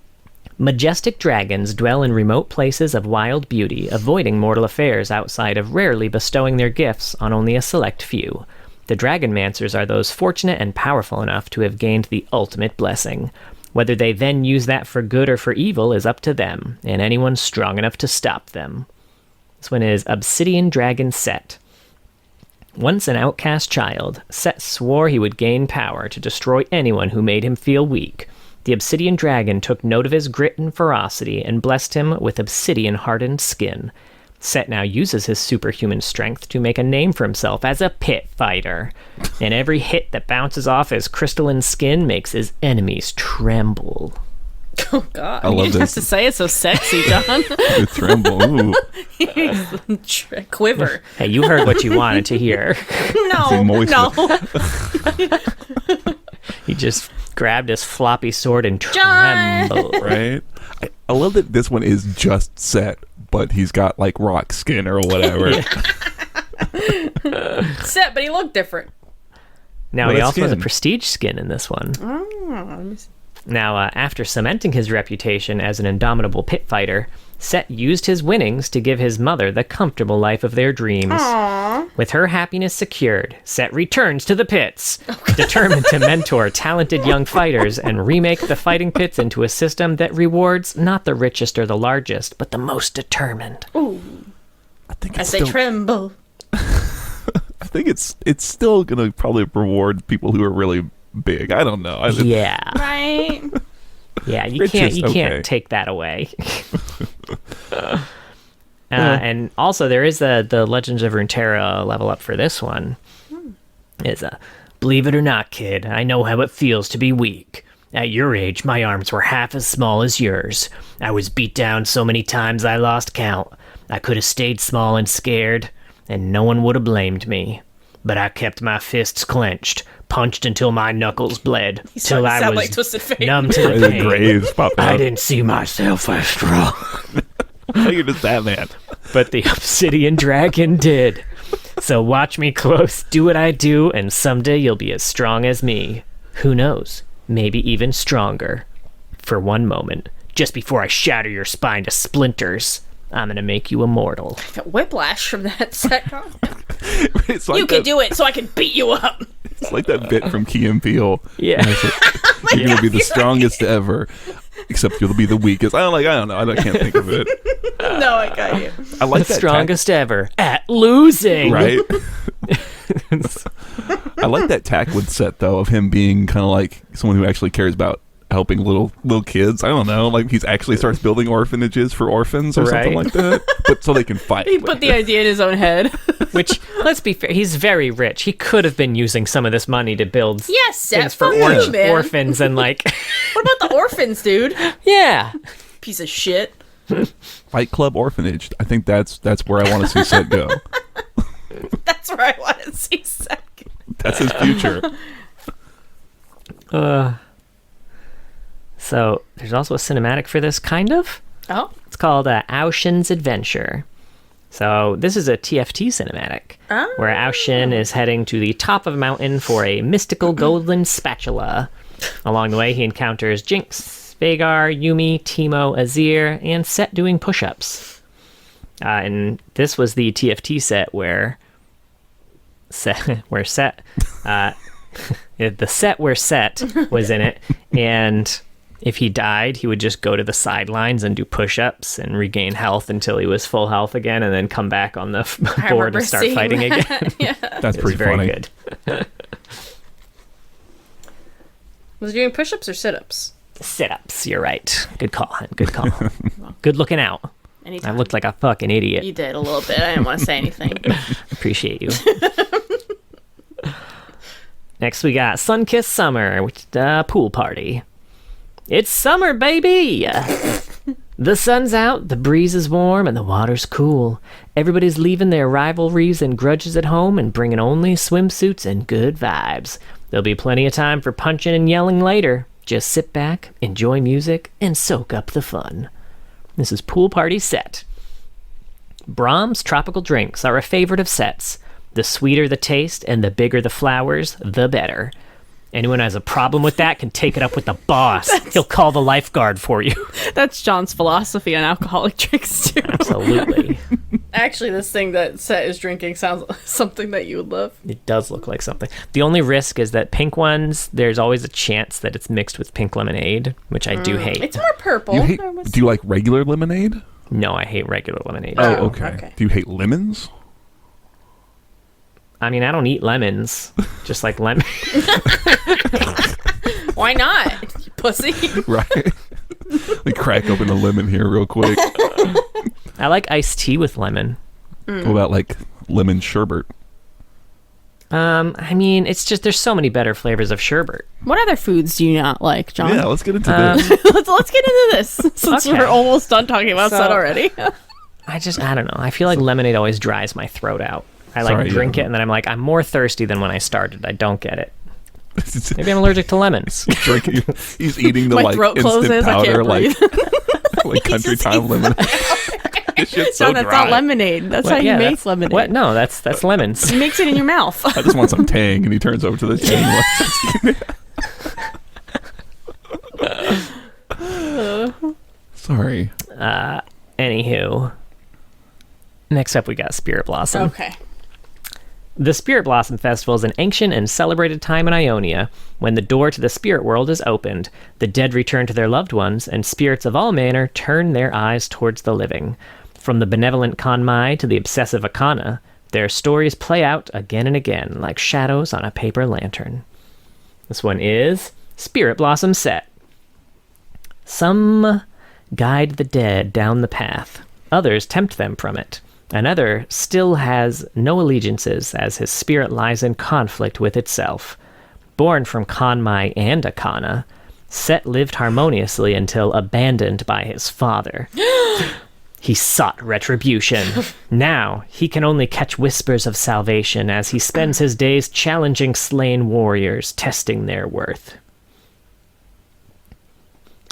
B: Majestic dragons dwell in remote places of wild beauty, avoiding mortal affairs outside of rarely bestowing their gifts on only a select few. The Dragon Mancers are those fortunate and powerful enough to have gained the ultimate blessing. Whether they then use that for good or for evil is up to them, and anyone strong enough to stop them. This one is Obsidian Dragon Sett. Once an outcast child, Sett swore he would gain power to destroy anyone who made him feel weak. The Obsidian Dragon took note of his grit and ferocity and blessed him with obsidian-hardened skin. Sett now uses his superhuman strength to make a name for himself as a pit fighter, and every hit that bounces off his crystalline skin makes his enemies tremble.
D: Oh, God.
C: I love
A: You have
C: this.
A: to say it so sexy, John.
C: The tremble. Ooh.
D: Quiver.
B: Hey, you heard what you wanted to hear.
A: No,
C: moist.
A: no.
B: He just grabbed his floppy sword and
A: John!
B: trembled.
C: Right? I love that this one is just Sett, but he's got like rock skin or whatever.
D: Sett, but he looked different.
B: Now,
C: Well,
B: he
C: that's
B: also has a
C: skin.
B: prestige skin in this one.
D: Oh,
B: Now, after cementing his reputation as an indomitable pit fighter, Sett used his winnings to give his mother the comfortable life of their dreams.
D: Aww.
B: With her happiness secured, Sett returns to the pits, determined to mentor talented young fighters and remake the fighting pits into a system that rewards not the richest or the largest, but the most determined.
D: Ooh.
C: I think
D: As
C: it's
D: they
C: still,
D: tremble.
C: I think it's still gonna probably reward people who are really big. I don't know.
B: Yeah.
D: Right?
B: Yeah, you
C: Richest,
B: can't
C: okay.
B: take that away. And also there is the Legends of Runeterra level up for this one. It's believe it or not, kid, I know how it feels to be weak. At your age, my arms were half as small as yours. I was beat down so many times I lost count. I could have stayed small and scared, and no one would have blamed me. But I kept my fists clenched, punched until my knuckles bled, till I
D: sound
B: was
D: like Twisted Fate.
B: numb to the
C: the
B: pain.
C: graves pop
B: I
C: out.
B: didn't see myself as strong,
C: You're just that man.
B: but the obsidian dragon did. So watch me close, do what I do, and someday you'll be as strong as me. Who knows? Maybe even stronger. For one moment, just before I shatter your spine to splinters, I'm gonna make you immortal.
D: Got whiplash from that Sett comment.
C: It's like
D: You can
C: that,
D: do it so I can beat you up.
C: It's like that bit from Key and Peele.
B: Yeah.
C: You're gonna be the strongest ever, except you'll be the weakest. I don't know. I can't think of it.
D: No, I got you.
C: I like
B: The
C: that
B: strongest ever at losing.
C: right? I like that tack with Sett though, of him being kind of like someone who actually cares about helping little kids. I don't know, like he's actually starts building orphanages for orphans or something
B: Right.
C: like that, but so they can fight.
A: He put the idea in his own head.
B: Which, let's be fair, he's very rich. He could have been using some of this money to build
D: Yes, Sett,
B: things for
D: fuck you, man.
B: orphans and like,
D: What about the orphans, dude?
B: yeah.
D: Piece of shit.
C: Fight Club Orphanage. I think that's where I want to see Sett go.
D: That's where I want to see Sett.
C: That's his future.
B: So there's also a cinematic for this, kind of.
A: Oh.
B: It's called Aoshin's Adventure. So this is a TFT cinematic where Aoshin is heading to the top of a mountain for a mystical golden spatula. Along the way, he encounters Jinx, Vhagar, Yuumi, Teemo, Azir, and Sett doing push-ups. And this was the TFT set where Sett the set where Sett was in it, and if he died, he would just go to the sidelines and do push-ups and regain health until he was full health again, and then come back on the board and start fighting again.
A: Yeah.
C: That's pretty
B: very
C: funny.
B: good.
A: Was he doing push-ups or sit-ups?
B: Sit-ups, you're right. Good call. Good call. Good looking out.
A: Anytime.
B: I looked like a fucking idiot.
A: You did a little bit. I didn't want to say anything.
B: Appreciate you. Next, we got Sun-Kissed Summer, which is a pool party. It's summer, baby! The sun's out, the breeze is warm, and the water's cool. Everybody's leaving their rivalries and grudges at home and bringing only swimsuits and good vibes. There'll be plenty of time for punching and yelling later. Just sit back, enjoy music, and soak up the fun. This is Pool Party Sett. Brahms tropical drinks are a favorite of Sett's. The sweeter the taste and the bigger the flowers, the better. Anyone who has a problem with that can take it up with the boss. He'll call the lifeguard for you.
A: That's John's philosophy on alcoholic drinks, too.
B: Absolutely.
A: Actually, this thing that Sett is drinking sounds like something that you would love.
B: It does look like something. The only risk is that pink ones, there's always a chance that it's mixed with pink lemonade, which I do hate.
A: It's more purple.
C: Do you like regular lemonade?
B: No, I hate regular lemonade.
C: Oh, okay. Do you hate lemons?
B: I mean, I don't eat lemons, just like lemon.
A: Why not, you pussy?
C: Right. We crack open a lemon here real quick.
B: I like iced tea with lemon.
C: What about like lemon sherbet?
B: I mean, it's just there's so many better flavors of sherbet.
A: What other foods do you not like, John?
C: Yeah, let's get into this.
A: let's get into this since
B: Okay.
A: we're almost done talking about Sett already.
B: I don't know. I feel like lemonade always dries my throat out. I drink it and then I'm like, I'm more thirsty than when I started. I don't get it. Maybe I'm allergic to lemons.
C: Drinking, he's eating the
A: My
C: like
A: throat
C: instant
A: closes, I
C: powder,
A: can't
C: like
A: breathe.
C: like country time lemonade. This shit's so
A: John, that's
C: dry.
A: not lemonade. That's
B: What?
A: how you
B: Yeah,
A: make
B: that's-
A: lemonade.
B: What? No, that's lemons.
A: He makes it in your mouth.
C: I just want some tang, and he turns over to the tang. Sorry.
B: Anywho, next up we got Spirit Blossom.
A: Okay.
B: The Spirit Blossom Festival is an ancient and celebrated time in Ionia. When the door to the spirit world is opened, the dead return to their loved ones, and spirits of all manner turn their eyes towards the living. From the benevolent Kanmai to the obsessive Akana, their stories play out again and again, like shadows on a paper lantern. This one is Spirit Blossom Sett. Some guide the dead down the path. Others tempt them from it. Another still has no allegiances, as his spirit lies in conflict with itself. Born from Kanmai and Akana, Sett lived harmoniously until abandoned by his father. He sought retribution. Now, he can only catch whispers of salvation as he spends his days challenging slain warriors, testing their worth.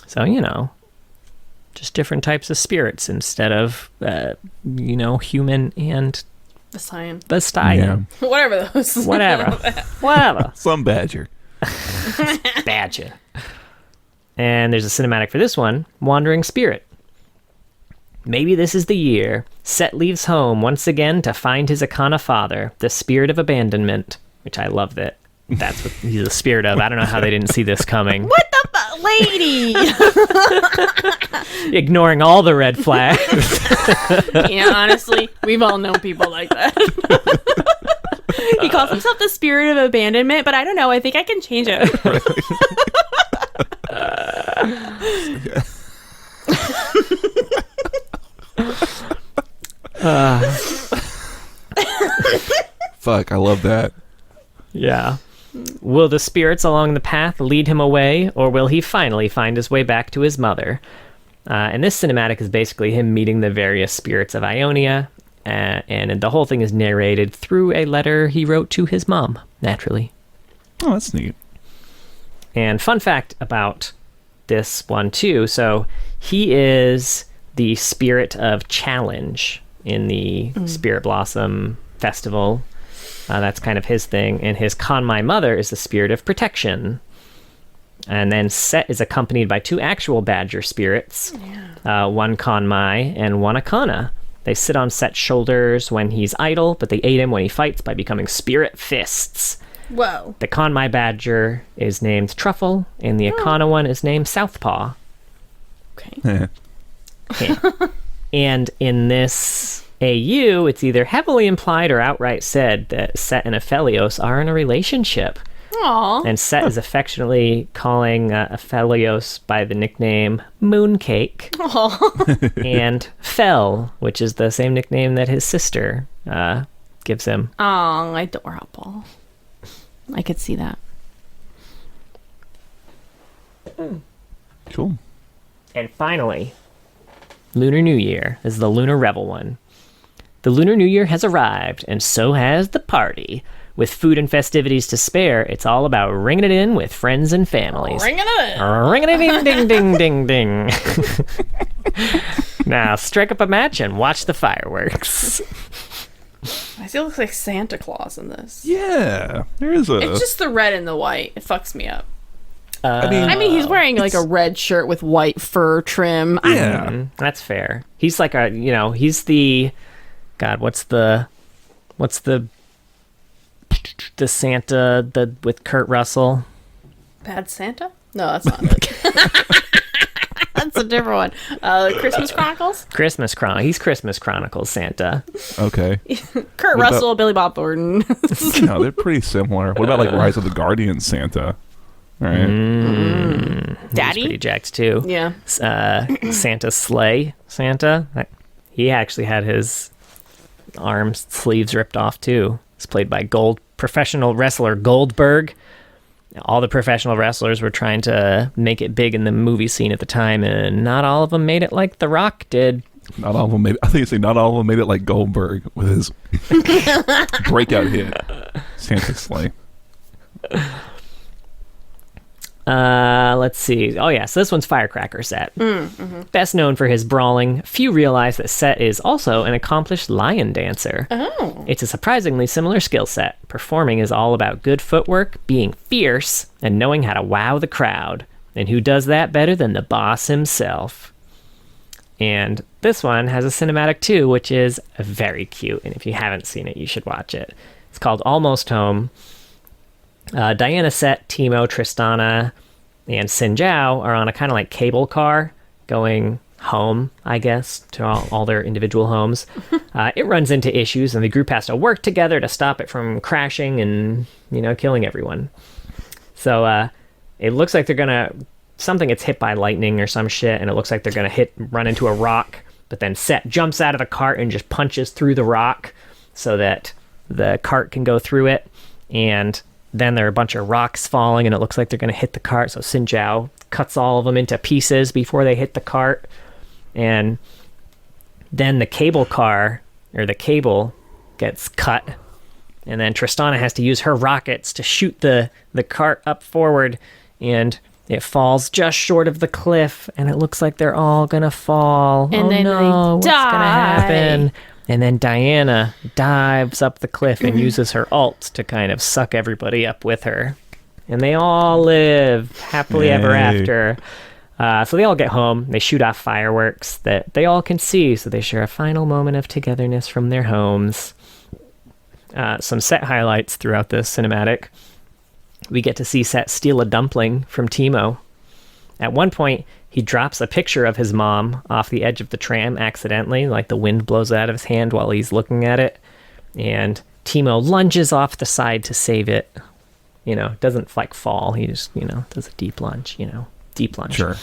B: So, just different types of spirits instead of, human and
A: The cyan.
B: the Stein.
A: Whatever those.
B: Whatever.
C: Some badger.
B: Badger. And there's a cinematic for this one, Wandering Spirit. Maybe this is the year. Sett leaves home once again to find his Akana father, the spirit of abandonment, which I love that. That's what he's the spirit of. I don't know how they didn't see this coming.
A: What the lady?
B: Ignoring all the red flags.
A: Honestly, we've all known people like that. He calls himself the spirit of abandonment, but I don't know. I think I can change it.
C: Fuck, I love that.
B: Yeah. Will the spirits along the path lead him away, or will he finally find his way back to his mother? And this cinematic is basically him meeting the various spirits of Ionia, and the whole thing is narrated through a letter he wrote to his mom, naturally.
C: Oh, that's neat.
B: And fun fact about this one, too, so he is the spirit of challenge in the Spirit Blossom Festival. That's kind of his thing. And his Kanmai mother is the spirit of protection. And then Sett is accompanied by 2 actual badger spirits, one Kanmai and one Akana. They sit on Sett's shoulders when he's idle, but they aid him when he fights by becoming spirit fists.
A: Whoa.
B: The Kanmai badger is named Truffle, and the Akana one is named Southpaw.
A: Okay.
B: And in this AU, it's either heavily implied or outright said that Sett and Aphelios are in a relationship.
A: Aww.
B: And Sett is affectionately calling Aphelios by the nickname Mooncake.
A: Aww.
B: And Fel, which is the same nickname that his sister gives him.
A: Oh, adorable. I could see that.
C: Cool.
B: And finally, Lunar New Year is the Lunar Revel one. The Lunar New Year has arrived, and so has the party. With food and festivities to spare, it's all about ringing it in with friends and families.
A: Ring it in.
B: Ring it in, ding, ding, ding, ding. Now, strike up a match and watch the fireworks.
A: I feel looks like Santa Claus in this.
C: Yeah, there is a.
A: It's just the red and the white. It fucks me up.
C: I mean,
A: he's wearing like a red shirt with white fur trim.
C: Yeah.
B: That's fair. He's like he's the, God, what's the Santa with Kurt Russell?
A: Bad Santa? No, that's not it. That's a different one. Christmas Chronicles?
B: He's Christmas Chronicles Santa.
C: Okay.
A: Kurt
C: What
A: Russell, Billy Bob Thornton.
C: No, they're pretty similar. What about like Rise of the Guardians Santa? All right.
B: He's
A: Daddy?
B: pretty jacked too.
A: Yeah.
B: Santa's sleigh Santa. He actually had his arms sleeves ripped off too. It's played by professional wrestler Goldberg. All the professional wrestlers were trying to make it big in the movie scene at the time, and not all of them made it like The Rock did.
C: Not all of them made. I think you say not all of them made it like Goldberg with his breakout hit, Santa's sleigh.
B: Let's see. Oh yeah, so this one's Firecracker Sett. Best known for his brawling, few realize that Sett is also an accomplished lion dancer.
A: Oh.
B: It's a surprisingly similar skill set. Performing is all about good footwork, being fierce, and knowing how to wow the crowd. And who does that better than the boss himself? And this one has a cinematic too, which is very cute. And if you haven't seen it, you should watch it. It's called Almost Home. Diana, Sett, Teemo, Tristana, and Sinjao are on a kind of like cable car going home, I guess, to all their individual homes. It runs into issues, and the group has to work together to stop it from crashing and, killing everyone. So it looks like something gets hit by lightning or some shit, and it looks like they're going to run into a rock, but then Sett jumps out of the cart and just punches through the rock so that the cart can go through it, and then there are a bunch of rocks falling, and it looks like they're going to hit the cart. So Sinjao cuts all of them into pieces before they hit the cart. And then the cable car, or the cable, gets cut. And then Tristana has to use her rockets to shoot the cart up forward. And it falls just short of the cliff. And it looks like they're all going to fall.
A: And then
B: what's
A: they
B: going to
A: die.
B: happen? And then Diana dives up the cliff and uses her ult to kind of suck everybody up with her. And they all live happily ever after. So they all get home. They shoot off fireworks that they all can see. So they share a final moment of togetherness from their homes. Some Sett highlights throughout this cinematic. We get to see Sett steal a dumpling from Teemo. At one point, he drops a picture of his mom off the edge of the tram accidentally, like the wind blows it out of his hand while he's looking at it. And Teemo lunges off the side to save it. Doesn't like fall. He just, does a deep lunge, deep lunge.
C: Sure.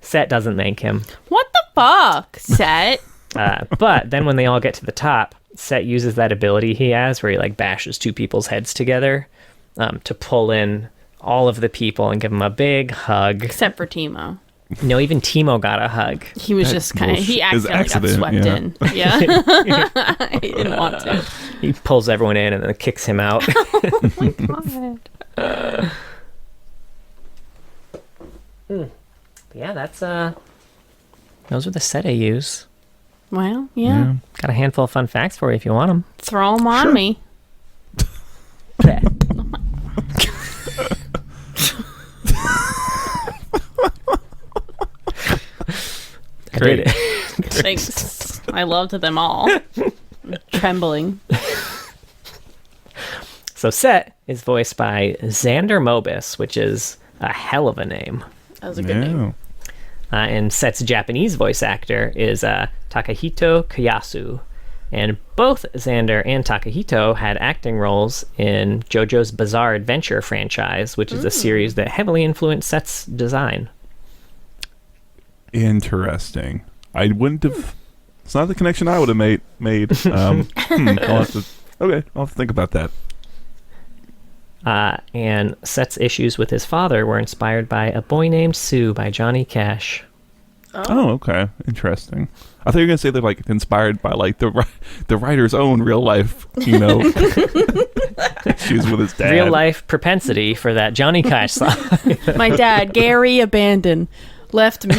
B: Sett doesn't thank him.
A: What the fuck, Sett?
B: But then when they all get to the top, Sett uses that ability he has where he like bashes 2 people's heads together to pull in all of the people and give them a big hug.
A: Except for Teemo.
B: No, even Teemo got a hug.
A: He was just kind of, he
C: His
A: accidentally got
C: accident,
A: swept in. Yeah. He didn't want to.
B: He pulls everyone in and then kicks him out.
A: Oh my god.
B: Yeah, that's Those are the Sett I use.
A: Well, yeah.
B: Got a handful of fun facts for you if you want them.
A: Throw them on me.
B: I did it.
A: Thanks. I loved them all. Trembling.
B: So Sett is voiced by Xander Mobus, which is a hell of a name.
A: That was a good name.
B: And Sett's Japanese voice actor is Takahito Kiyasu. And both Xander and Takahito had acting roles in JoJo's Bizarre Adventure franchise, which is a series that heavily influenced Sett's design.
C: Interesting. I wouldn't have... It's not the connection I would have made. I'll have to think about that.
B: And Sett's issues with his father were inspired by A Boy Named Sue by Johnny Cash.
C: Oh, okay. Interesting. I thought you were going to say they're like inspired by like the writer's own real life, issues with his dad.
B: Real life propensity for that Johnny Cash song.
A: My dad, Gary Abandon, left me.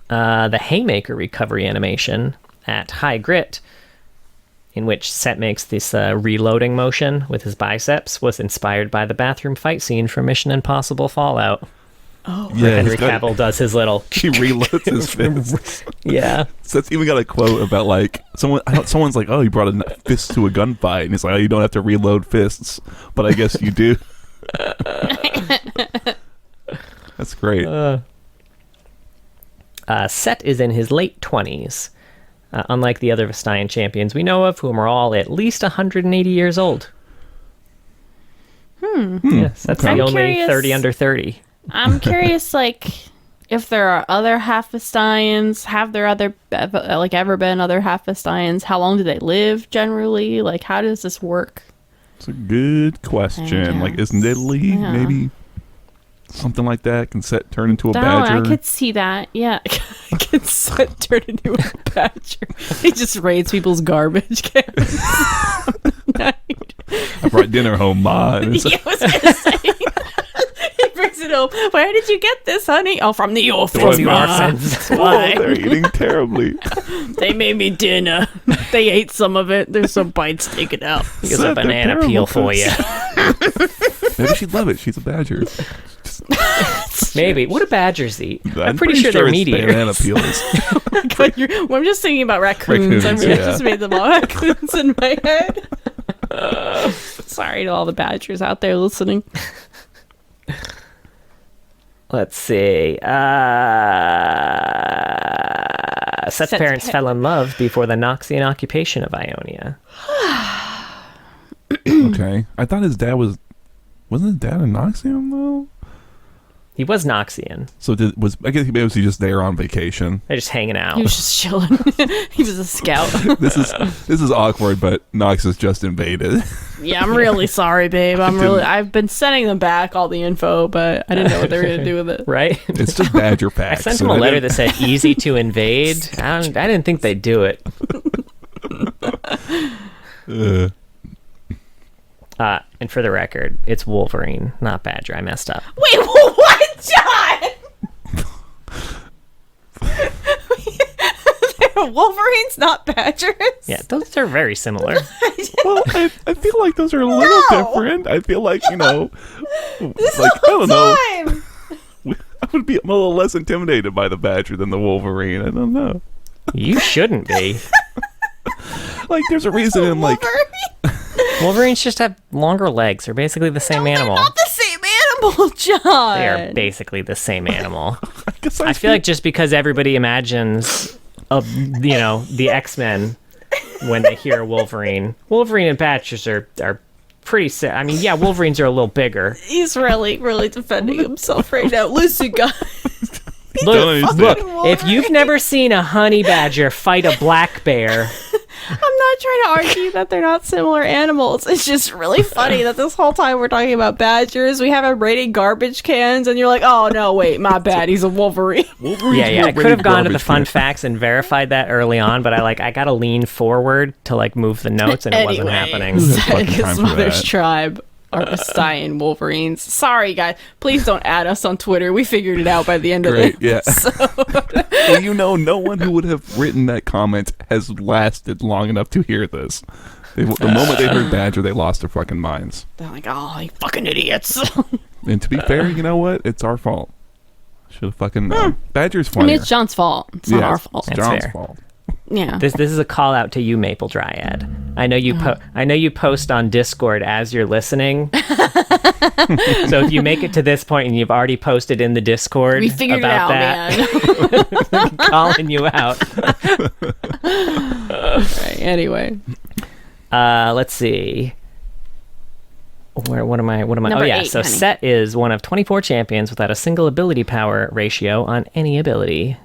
B: The Haymaker recovery animation at High Grit, in which Sett makes this reloading motion with his biceps, was inspired by the bathroom fight scene from Mission Impossible Fallout.
A: Oh,
B: where Henry Cavill does his little...
C: He reloads his fists.
B: Yeah.
C: So it's even got a quote about like someone's like, oh, you brought a fist to a gunfight, and he's like, oh, you don't have to reload fists, but I guess you do. That's great.
B: Sett is in his late 20s. Unlike the other Vestian champions we know of, whom are all at least 180 years old. Yes, that's the only
A: curious.
B: 30 under 30.
A: I'm curious, if there are other half Vestians. Have there ever been other half Vestians? How long do they live generally? Like, how does this work?
C: It's a good question. Like, is Nidalee maybe something like that? Can Sett turn into a badger?
A: I could see that. Yeah, can Sett turn into a badger? He just raids people's garbage cans.
C: I brought dinner home, Ma. And
A: Yeah, I was gonna say. He brings it home. Where did you get this, honey? Oh, from the orphans. That's why.
C: They're eating terribly.
A: They made me dinner. They ate some of it. There's some bites taken out.
B: Here's a banana peel for you.
C: Maybe she'd love it. She's a badger.
B: Maybe. What do badgers eat?
C: I'm
B: pretty sure they're
C: it's
B: meat eaters.
C: banana peels.
A: I'm just thinking about raccoons. I just made them all raccoons in my head. Sorry to all the badgers out there listening.
B: Let's see. Sett's parents fell in love before the Noxian occupation of Ionia.
C: Okay. I thought his dad wasn't his dad a Noxian though?
B: He was Noxian.
C: So I guess maybe was he just there on vacation?
B: They're just hanging out.
A: He was just chilling. He was a scout.
C: This is awkward, but Nox has just invaded.
A: Yeah, I'm really sorry, babe. I've been sending them back all the info, but I didn't know what they were gonna do with it.
B: Right?
C: It's just badger
B: I
C: facts.
B: sent him a letter that said easy to invade. I didn't think they'd do it. And for the record, it's Wolverine, not Badger. I messed up.
A: Wait, what, John? Wolverines, not badgers?
B: Yeah, those are very similar.
C: Well, I feel like those are a little different. I feel like,
A: this
C: like, I don't know.
A: time.
C: I'm a little less intimidated by the badger than the Wolverine. I don't know.
B: You shouldn't be.
C: Like, there's a reason in like
B: Wolverines just have longer legs. They're basically the same animal.
A: They're not the same animal, John.
B: They are basically the same animal.
C: I
B: feel like just because everybody imagines, the X-Men when they hear Wolverine and Badgers are pretty. I mean, yeah, Wolverines are a little bigger.
A: He's really, really defending himself right now. Listen, guys.
B: Look, if you've never seen a honey badger fight a black bear.
A: I'm not trying to argue that they're not similar animals. It's just really funny that this whole time we're talking about badgers, we have him raiding garbage cans, and you're like, oh, no, wait, my bad, he's a Wolverine.
B: Yeah, I could have gone to the fun facts and verified that early on, but I got to lean forward to, move the notes, and it wasn't happening.
A: His mother's tribe. Arvestine Wolverines. Sorry, guys. Please don't add us on Twitter. We figured it out by the end of
C: Great,
A: it.
C: yeah. Well, no one who would have written that comment has lasted long enough to hear this. The moment they heard Badger, they lost their fucking minds.
A: They're like, oh, you fucking idiots.
C: And to be fair, you know what? It's our fault. Should have fucking Badger's
A: I
C: funnier.
A: mean, it's John's fault. It's not our fault.
C: It's
B: That's
C: John's
B: fair.
C: fault.
A: Yeah.
B: This is a call out to you, Maple Dryad. I know you post on Discord as you're listening. So if you make it to this point and you've already posted in the Discord
A: We figured it
B: about
A: out,
B: that,
A: man.
B: calling you out.
A: Right, anyway.
B: Let's see. What am I?
A: Number
B: Oh yeah.
A: 8,
B: So
A: honey.
B: Sett is one of 24 champions without a single ability power ratio on any ability.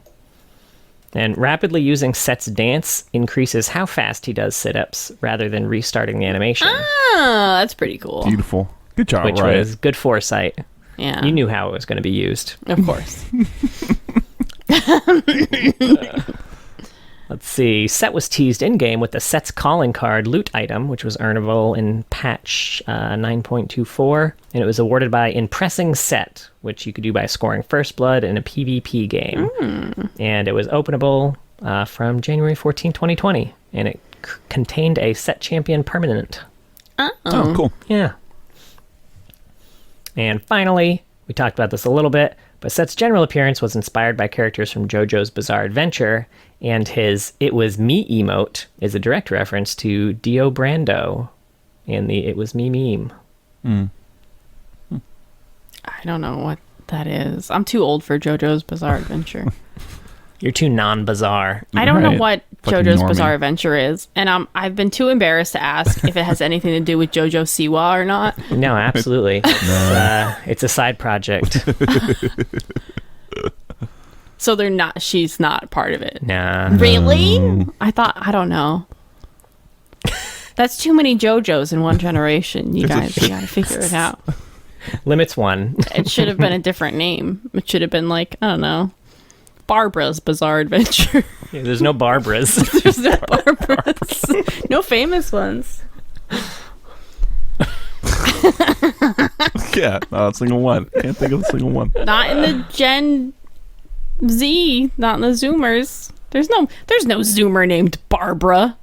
B: And rapidly using Sett's dance increases how fast he does sit-ups rather than restarting the animation,
A: Oh, that's pretty cool.
C: Beautiful. Good job,
B: which
C: Riot.
B: was good foresight.
A: Yeah.
B: You knew how it was going to be used.
A: Of course.
B: Let's see. Sett was teased in-game with the Sett's Calling Card loot item, which was earnable in patch 9.24, and it was awarded by Impressing Sett, which you could do by scoring First Blood in a PvP game. And it was openable from January 14, 2020, and it contained a Sett Champion permanent.
C: Oh, cool.
B: Yeah. And finally, we talked about this a little bit, but Sett's general appearance was inspired by characters from JoJo's Bizarre Adventure, and his "It Was Me" emote is a direct reference to Dio Brando in the "It Was Me" meme.
A: I don't know what that is. I'm too old for JoJo's Bizarre Adventure.
B: You're too non-bizarre.
A: I don't know
C: Right.
A: what
C: Fucking
A: JoJo's
C: normie.
A: Bizarre Adventure is, and I've been too embarrassed to ask if it has anything to do with JoJo Siwa or not.
B: No, absolutely. It's a side project.
A: So they're not. She's not part of it.
B: Nah.
A: Really? I don't know. That's too many JoJos in one generation. You guys, you gotta figure it out.
B: Limits 1.
A: It should have been a different name. It should have been like, I don't know, Barbara's Bizarre Adventure.
B: Yeah, there's no Barbaras.
A: There's no Barbaras. No famous ones.
C: Yeah, not a single one. Can't think of a single one.
A: Not in the Gen Z. Not in the Zoomers. There's no Zoomer named Barbara.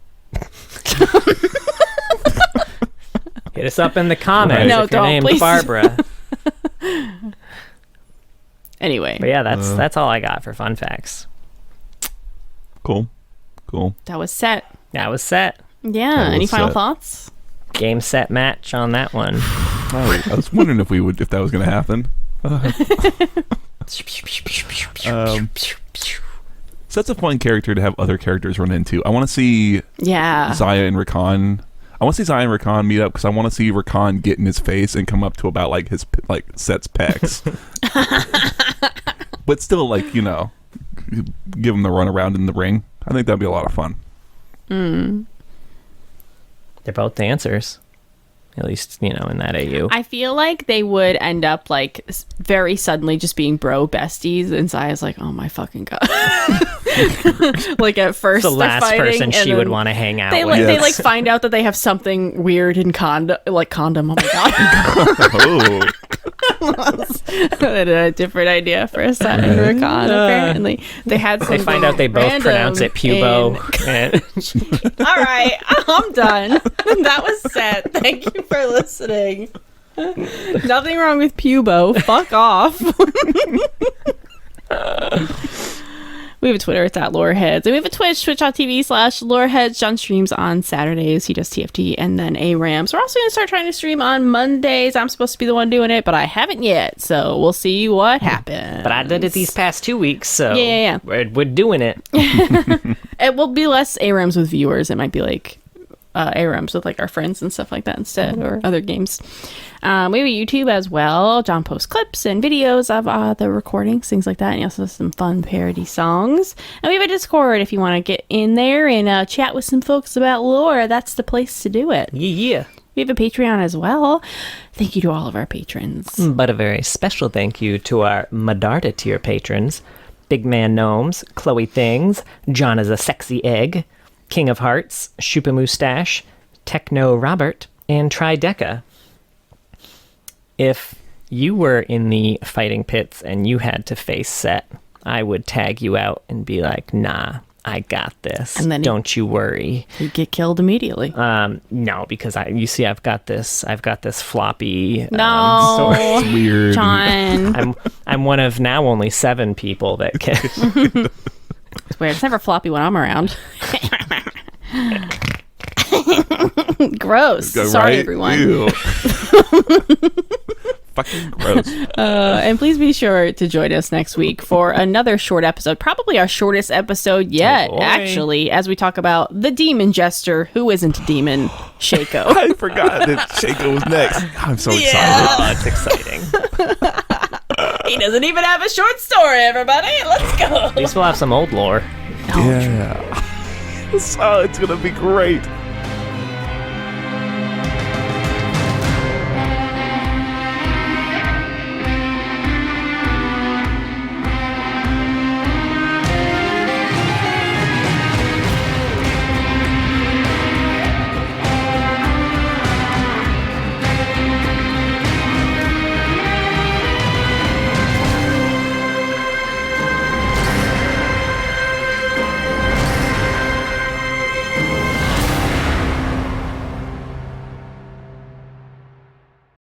B: Hit us up in the comments
A: No,
B: if your
A: don't,
B: name's
A: please.
B: Barbara.
A: Anyway,
B: But yeah, that's all I got for fun facts.
C: Cool.
A: that was Sett.
B: That was Sett.
A: Yeah.
C: That
A: Any
C: was
A: final
C: Sett.
A: thoughts?
B: Game, set, match on that one.
C: I was wondering if that was going to happen. Sett's a fun character to have other characters run into. I want to see
A: Yeah.
C: Zaya and Rakan. I want to see Zaya and Rakan meet up because I want to see Rakan get in his face and come up to about like his Sett's pecs. But still, like, give him the run around in the ring. I think that'd be a lot of fun.
B: They're both dancers. At least, in that AU.
A: I feel like they would end up like very suddenly just being bro besties, and Zaya's like, "Oh my fucking god!" Like at first,
B: the
A: they're
B: last
A: fighting,
B: person
A: and
B: she would
A: then
B: want to hang out
A: They
B: with.
A: like they
C: Yes.
A: find out that they have something weird in condom. Oh my god!
C: Oh,
A: I had a different idea for a Sett and Rakan. Apparently, they had.
B: They find out they both pronounce it pubo. And
A: All right, I'm done. That was Sett. Thank you for listening. Nothing wrong with pubo. Fuck off. We have a Twitter, it's at Loreheads. And we have a Twitch, twitch.tv/Loreheads. John streams on Saturdays. He does TFT and then ARAMs. We're also going to start trying to stream on Mondays. I'm supposed to be the one doing it, but I haven't yet. So we'll see what happens.
B: but I did it these past 2 weeks, so
A: Yeah.
B: We're doing it.
A: It will be less ARAMs with viewers. It might be like ARAMs with like our friends and stuff like that instead, or other games. We have a YouTube as well. John posts clips and videos of the recordings, things like that, and he also has some fun parody songs. And we have a Discord if you want to get in there and chat with some folks about lore. That's the place to do it.
B: Yeah.
A: We have a Patreon as well. Thank you to all of our patrons.
B: But a very special thank you to our Medarda tier patrons: Big Man Gnomes, Chloe Things, John is a Sexy Egg, King of Hearts, Shupa Moustache, Techno Robert, and Trideca. if you were in the fighting pits and you had to face Sett, I would tag you out and be like, nah, I got this.
A: And then
B: don't you worry.
A: He'd get killed immediately.
B: No, because I've got this floppy
A: No.
B: sword.
C: It's weird.
A: John.
B: I'm one of now only 7 people that can.
A: It's weird. It's never floppy when I'm around. Gross.
C: Go,
A: Sorry,
C: right?
A: everyone.
C: Ew. Fucking gross.
A: And please be sure to join us next week for another short episode, probably our shortest episode yet,
B: Oh, boy.
A: actually, as we talk about the demon jester who isn't a demon, Shaco.
C: I forgot that Shaco was next. I'm so excited.
B: Oh, it's exciting.
A: He doesn't even have a short story, everybody. Let's go.
B: At least we'll have some old lore.
C: Yeah. So it's gonna be great.